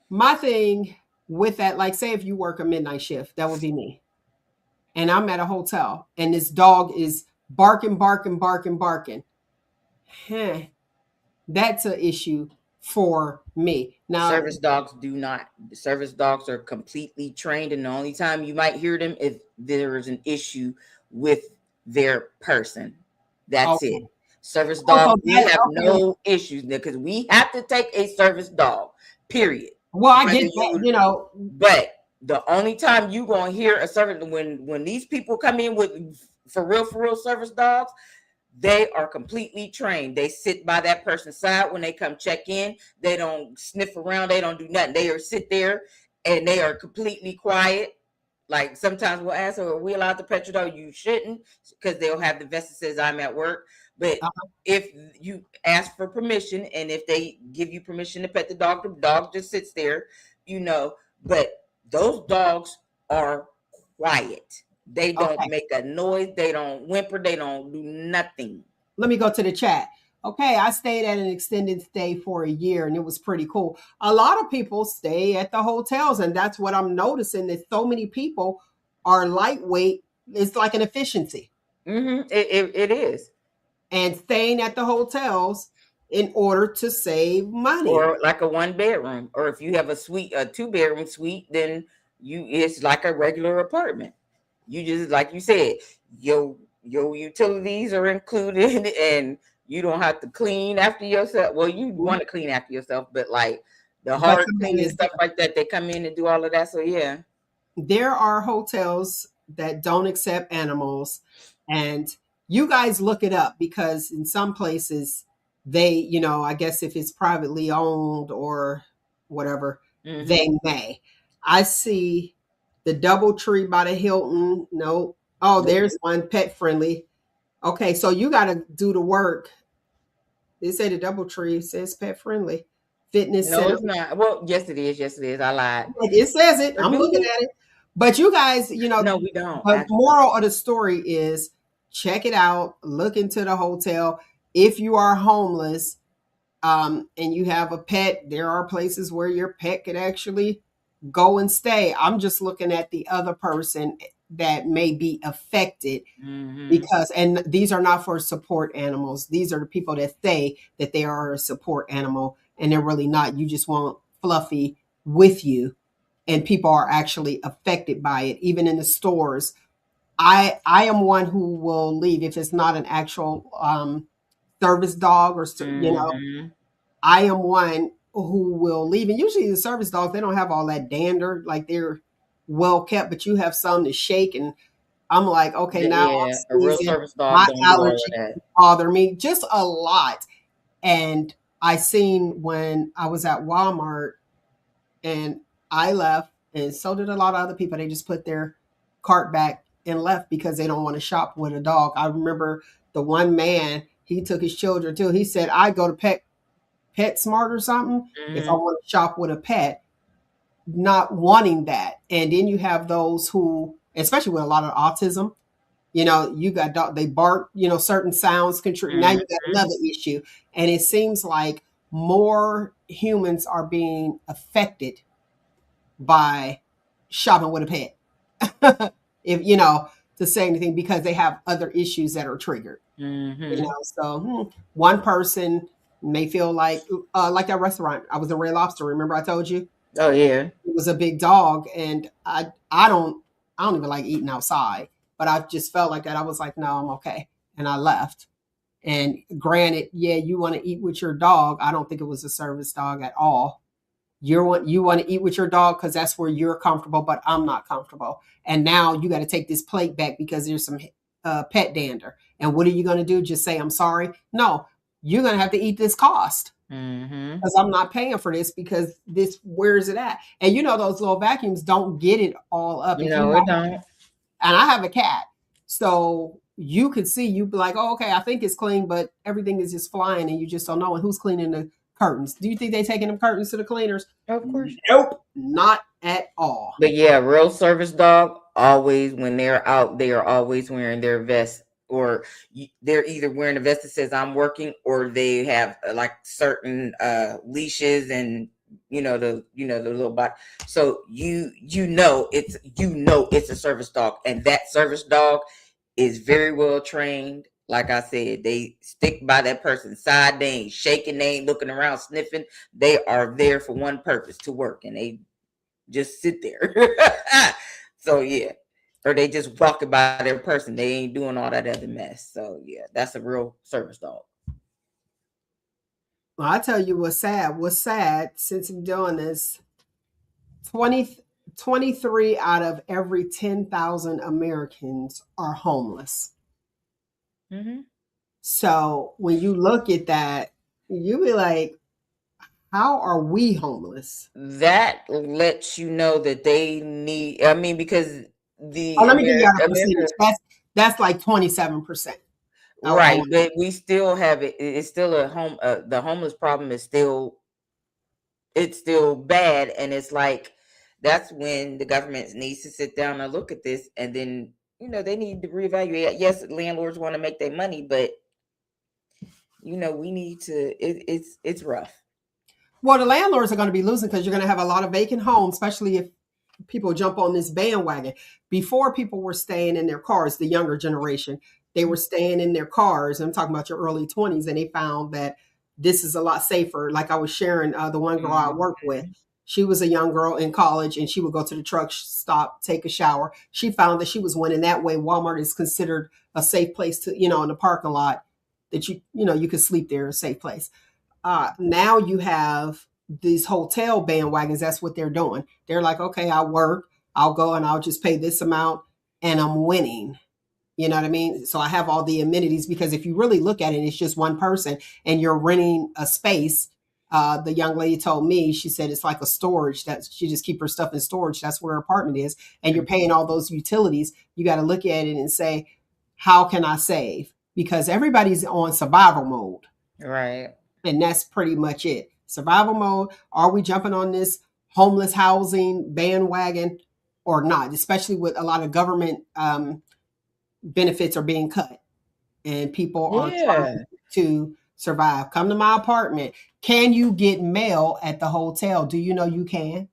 My thing with that, like say if you work a midnight shift, that would be me. And I'm at a hotel and this dog is barking, barking, barking, barking. Huh, that's an issue for me. Now, Service dogs are completely trained, and the only time you might hear them if there is an issue with their person. That's it. okay. Service Oh, dogs, so we that have okay. no issues because we have to take a service dog, period. Well, I Whether get that, you you know. But the only time you gonna hear a service, when these people come in with for real service dogs, they are completely trained. They sit by that person's side when they come check in. They don't sniff around. They don't do nothing. They are sit there and they are completely quiet. Like sometimes we'll ask her, are we allowed to pet your dog? You shouldn't, because they'll have the vest that says I'm at work. But if you ask for permission and if they give you permission to pet the dog just sits there, But those dogs are quiet. They don't Okay, make a noise. They don't whimper. They don't do nothing. let me go to the chat. Okay, I stayed at an extended stay for a year and it was pretty cool. A lot of people stay at the hotels, and that's what I'm noticing that so many people are lightweight. It's like an efficiency It is. and staying at the hotels in order to save money. Or like a 1 bedroom. Or if you have a suite, a 2 bedroom suite, then it's like a regular apartment. You just, like you said, your utilities are included and you don't have to clean after yourself. Well, you want to clean after yourself, but like the But hard somebody cleaning is stuff like that, they come in and do all of that. So yeah. there are hotels that don't accept animals, and you guys look it up because in some places they, I guess if it's privately owned or whatever, they may. I see the DoubleTree by the Hilton. No. Oh, Nope. there's one pet friendly. Okay, so you got to do the work. They say the DoubleTree says pet friendly fitness No, center. it's not. Well, yes, it is. Yes, it is. I lied. Like, it says it. Or I'm do looking we? at it. But you guys, No, we don't the actually. moral of the story is check it out, look into the hotel. If you are homeless, and you have a pet, there are places where your pet could actually go and stay. I'm just looking at the other person that may be affected because, and these are not for support animals. These are the people that say that they are a support animal and they're really not. You just want Fluffy with you, and people are actually affected by it, even in the stores. I am one who will leave if it's not an actual service dog or I am one who will leave. And usually the service dogs, they don't have all that dander, like they're well kept, but you have some that shake, and I'm like, okay, now I'm Yeah, a real sneezing, service dog my don't do all of allergies that. bother me just a lot. And I seen when I was at Walmart and I left, and so did a lot of other people. They just put their cart back and left because they don't want to shop with a dog. I remember the one man, he took his children too. He said, I go to PetSmart or something if I want to shop with a pet, not wanting that. And then you have those who, especially with a lot of autism, you got they bark, certain sounds contribute. Now you got another issue. And it seems like more humans are being affected by shopping with a pet. If to say anything, because they have other issues that are triggered. So one person may feel like that restaurant. I was in Red Lobster. Remember I told you Oh yeah. it was a big dog, and I don't even like eating outside, but I just felt like that. I was like, no, I'm okay, and I left. And granted, yeah, you want to eat with your dog. I don't think it was a service dog at all. You want to eat with your dog because that's where you're comfortable, but I'm not comfortable. And now you got to take this plate back because there's some pet dander. And what are you going to do? Just say I'm sorry? No, you're going to have to eat this cost because I'm not paying for this because where is it at? And those little vacuums don't get it all up. No, it don't. And I have a cat, so you could see, you be like, oh, okay, I think it's clean, but everything is just flying, and you just don't know. And who's cleaning the curtains? Do you think they taking them curtains to the cleaners? Of course. Nope, not at all. But yeah, real service dog, always when they're out, they are always wearing their vest, or they're either wearing a vest that says I'm working, or they have like certain leashes and the little bot. So it's a service dog, and that service dog is very well trained. Like I said, they stick by that person's side. They ain't shaking. They ain't looking around sniffing. They are there for one purpose, to work, and they just sit there. So yeah, or they just walking by their person. They ain't doing all that other mess. So yeah, that's a real service dog. Well, I tell you what's sad. What's sad, since I'm doing this, 23 out of every 10,000 Americans are homeless. So when you look at that, you be like, how are we homeless? That lets you know that they need. I mean, because let me give you a percentage. That's like 27%. Right, but we still have it. It's still a home. The homeless problem is still. It's still bad, and it's like that's when the government needs to sit down and look at this, and then they need to reevaluate. Yes, landlords want to make their money, but we need to. It's rough. Well, the landlords are going to be losing because you're going to have a lot of vacant homes, especially if people jump on this bandwagon. Before, people were staying in their cars, the younger generation, they were staying in their cars. I'm talking about your early 20s, and they found that this is a lot safer. Like I was sharing, the one girl I work with, Mhm. she was a young girl in college, and she would go to the truck stop, take a shower. She found that she was winning that way. Walmart is considered a safe place to, in the parking lot, that you could sleep there, a safe place. Now you have these hotel bandwagons. That's what they're doing. They're like, okay, I work, I'll go and I'll just pay this amount and I'm winning. You know what I mean? So I have all the amenities because if you really look at it, it's just one person and you're renting a space. The young lady told me, she said it's like a storage, that she just keep her stuff in storage. That's where her apartment is. And you're paying all those utilities. You got to look at it and say, how can I save? Because everybody's on survival mode. Right. And that's pretty much it. Survival mode. Are we jumping on this homeless housing bandwagon or not? Especially with a lot of government benefits are being cut and people are Yeah. trying to survive. Come to my apartment. Can you get mail at the hotel? Do you know you can?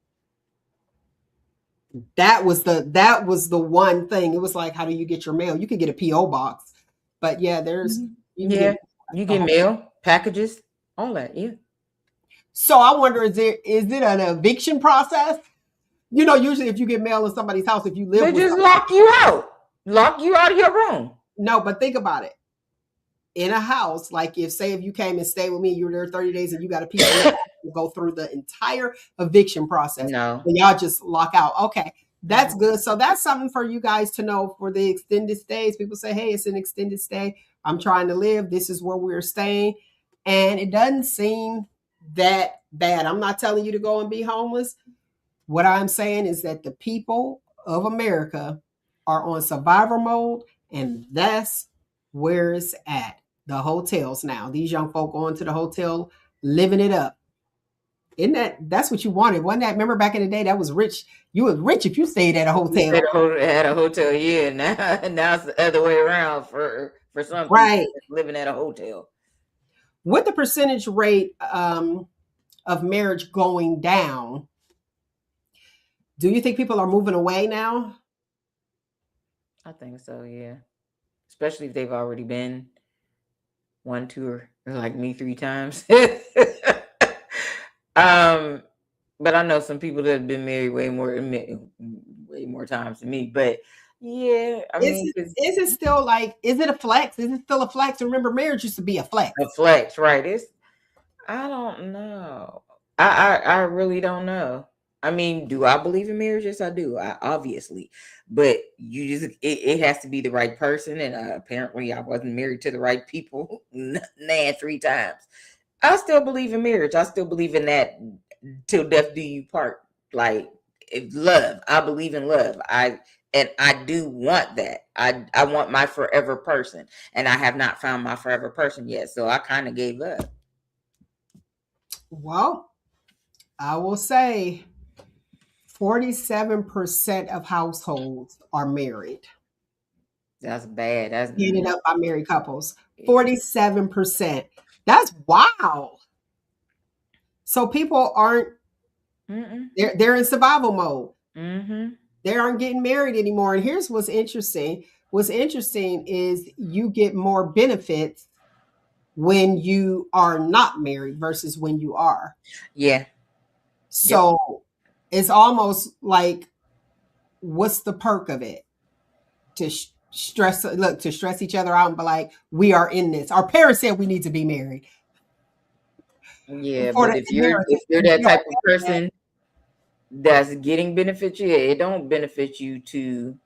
That was the one thing. It was like, how do you get your mail? You could get a PO box, but yeah, you can get Yeah. mail at You the get hotel. mail, packages, all that. Yeah. So I wonder, is it an eviction process? Usually if you get mail in somebody's house, if you live They with just somebody, lock you out of your room. no, but think about it. In a house, like if you came and stayed with me, you were there 30 days and you got a piece of mail, you go through the entire eviction process. No. And y'all just lock out. Okay, that's good. So that's something for you guys to know for the extended stays. People say, hey, it's an extended stay. I'm trying to live. This is where we're staying. And it doesn't seem that bad. I'm not telling you to go and be homeless. What I'm saying is that the people of America are on survivor mode, and that's where it's at. The hotels now. These young folk going to the hotel, living it up. Isn't that's what you wanted? Wasn't that? Remember back in the day, that was rich. You was rich if you stayed at a You hotel, at a hotel, yeah. Now it's the other way around for some people right? living at a hotel. With the percentage rate of marriage going down, do you think people are moving away now? I think so, yeah. Especially if they've already been one, two, or like me 3 times. um, but I know some people that have been married way more times than me. But yeah, I Is mean, it, it's is it still like? Is it a flex? Is it still a flex? Remember, marriage used to be a flex. a flex, right? I don't know. I really don't know. I mean, do I believe in marriage? Yes, I do. Obviously, but it has to be the right person, and apparently, I wasn't married to the right people. 3 times. I still believe in marriage. I still believe in that till death do you part. Like love, I believe in love. I do want that. I want my forever person, and I have not found my forever person yet. So I kind of gave up. Well, I will say 47% of households are married, That's bad. That's headed up by married couples. 47%. That's wild. So people aren't, Mm-mm. they're in survival mode. Mm-hmm. They aren't getting married anymore. And here's what's interesting. What's interesting is you get more benefits when you are not married versus when you are. Yeah. Yep. So it's almost like, what's the perk of it? To stress each other out and be like, we are in this. Our parents said we need to be married. Yeah, For but the if inheritance, you're we that don't type of have that. person that's getting benefits, yeah, it don't benefit you to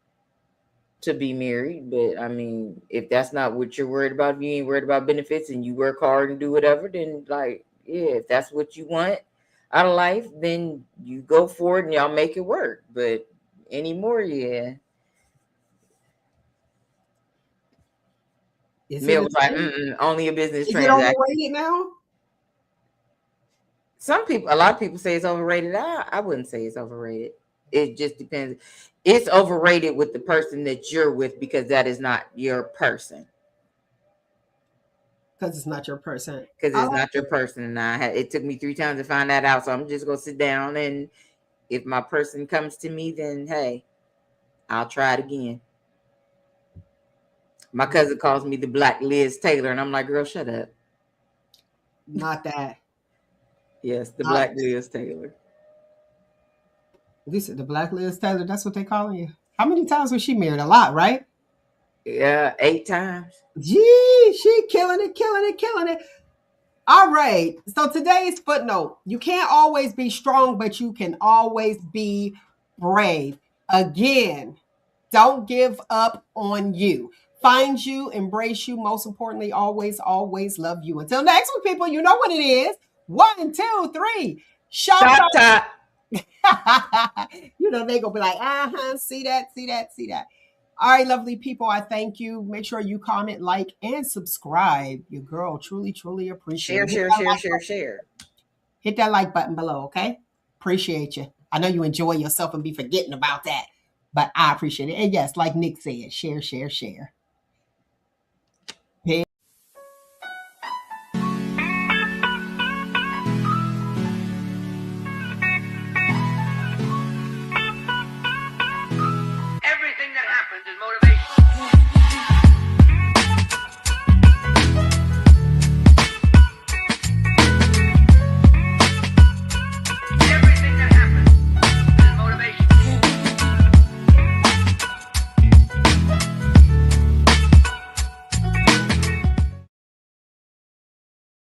be married. But I mean, if that's not what you're worried about, if you ain't worried about benefits and you work hard and do whatever, then like, yeah, if that's what you want out of life, then you go for it and y'all make it work. But anymore, yeah. Is it Mill a was like, thing? only a business Is it transaction. overrated now? A lot of people say it's overrated. I wouldn't say it's overrated. It just depends. It's overrated with the person that you're with because that is not your person. Because it's not your person. Because I it's like not your person. And it took me 3 times to find that out. So I'm just gonna sit down, and if my person comes to me, then hey, I'll try it again. My cousin calls me the Black Liz Taylor, and I'm like, girl, shut up. not that. Yes, the Black Liz Taylor. This is the Black Liz Taylor. That's what they calling you. How many times was she married? A lot, right? Yeah, 8 times. Gee, she killing it, killing it, killing it. All right. So today's footnote: you can't always be strong, but you can always be brave. Again, don't give up on you. Find you, embrace you. Most importantly, always, always love you. Until next week, people, you know what it is. 1, 2, 3. Shop Top, top. you know, they gonna be like, see that, see that, see that. All right, lovely people, I thank you. Make sure you comment, like, and subscribe. Your girl truly, truly appreciate Share, it. share, share, share, share. Hit that like button below, okay? Appreciate you. I know you enjoy yourself and be forgetting about that, but I appreciate it. And yes, like Nyk said, share, share, share. Peace. Everything that happens is motivation.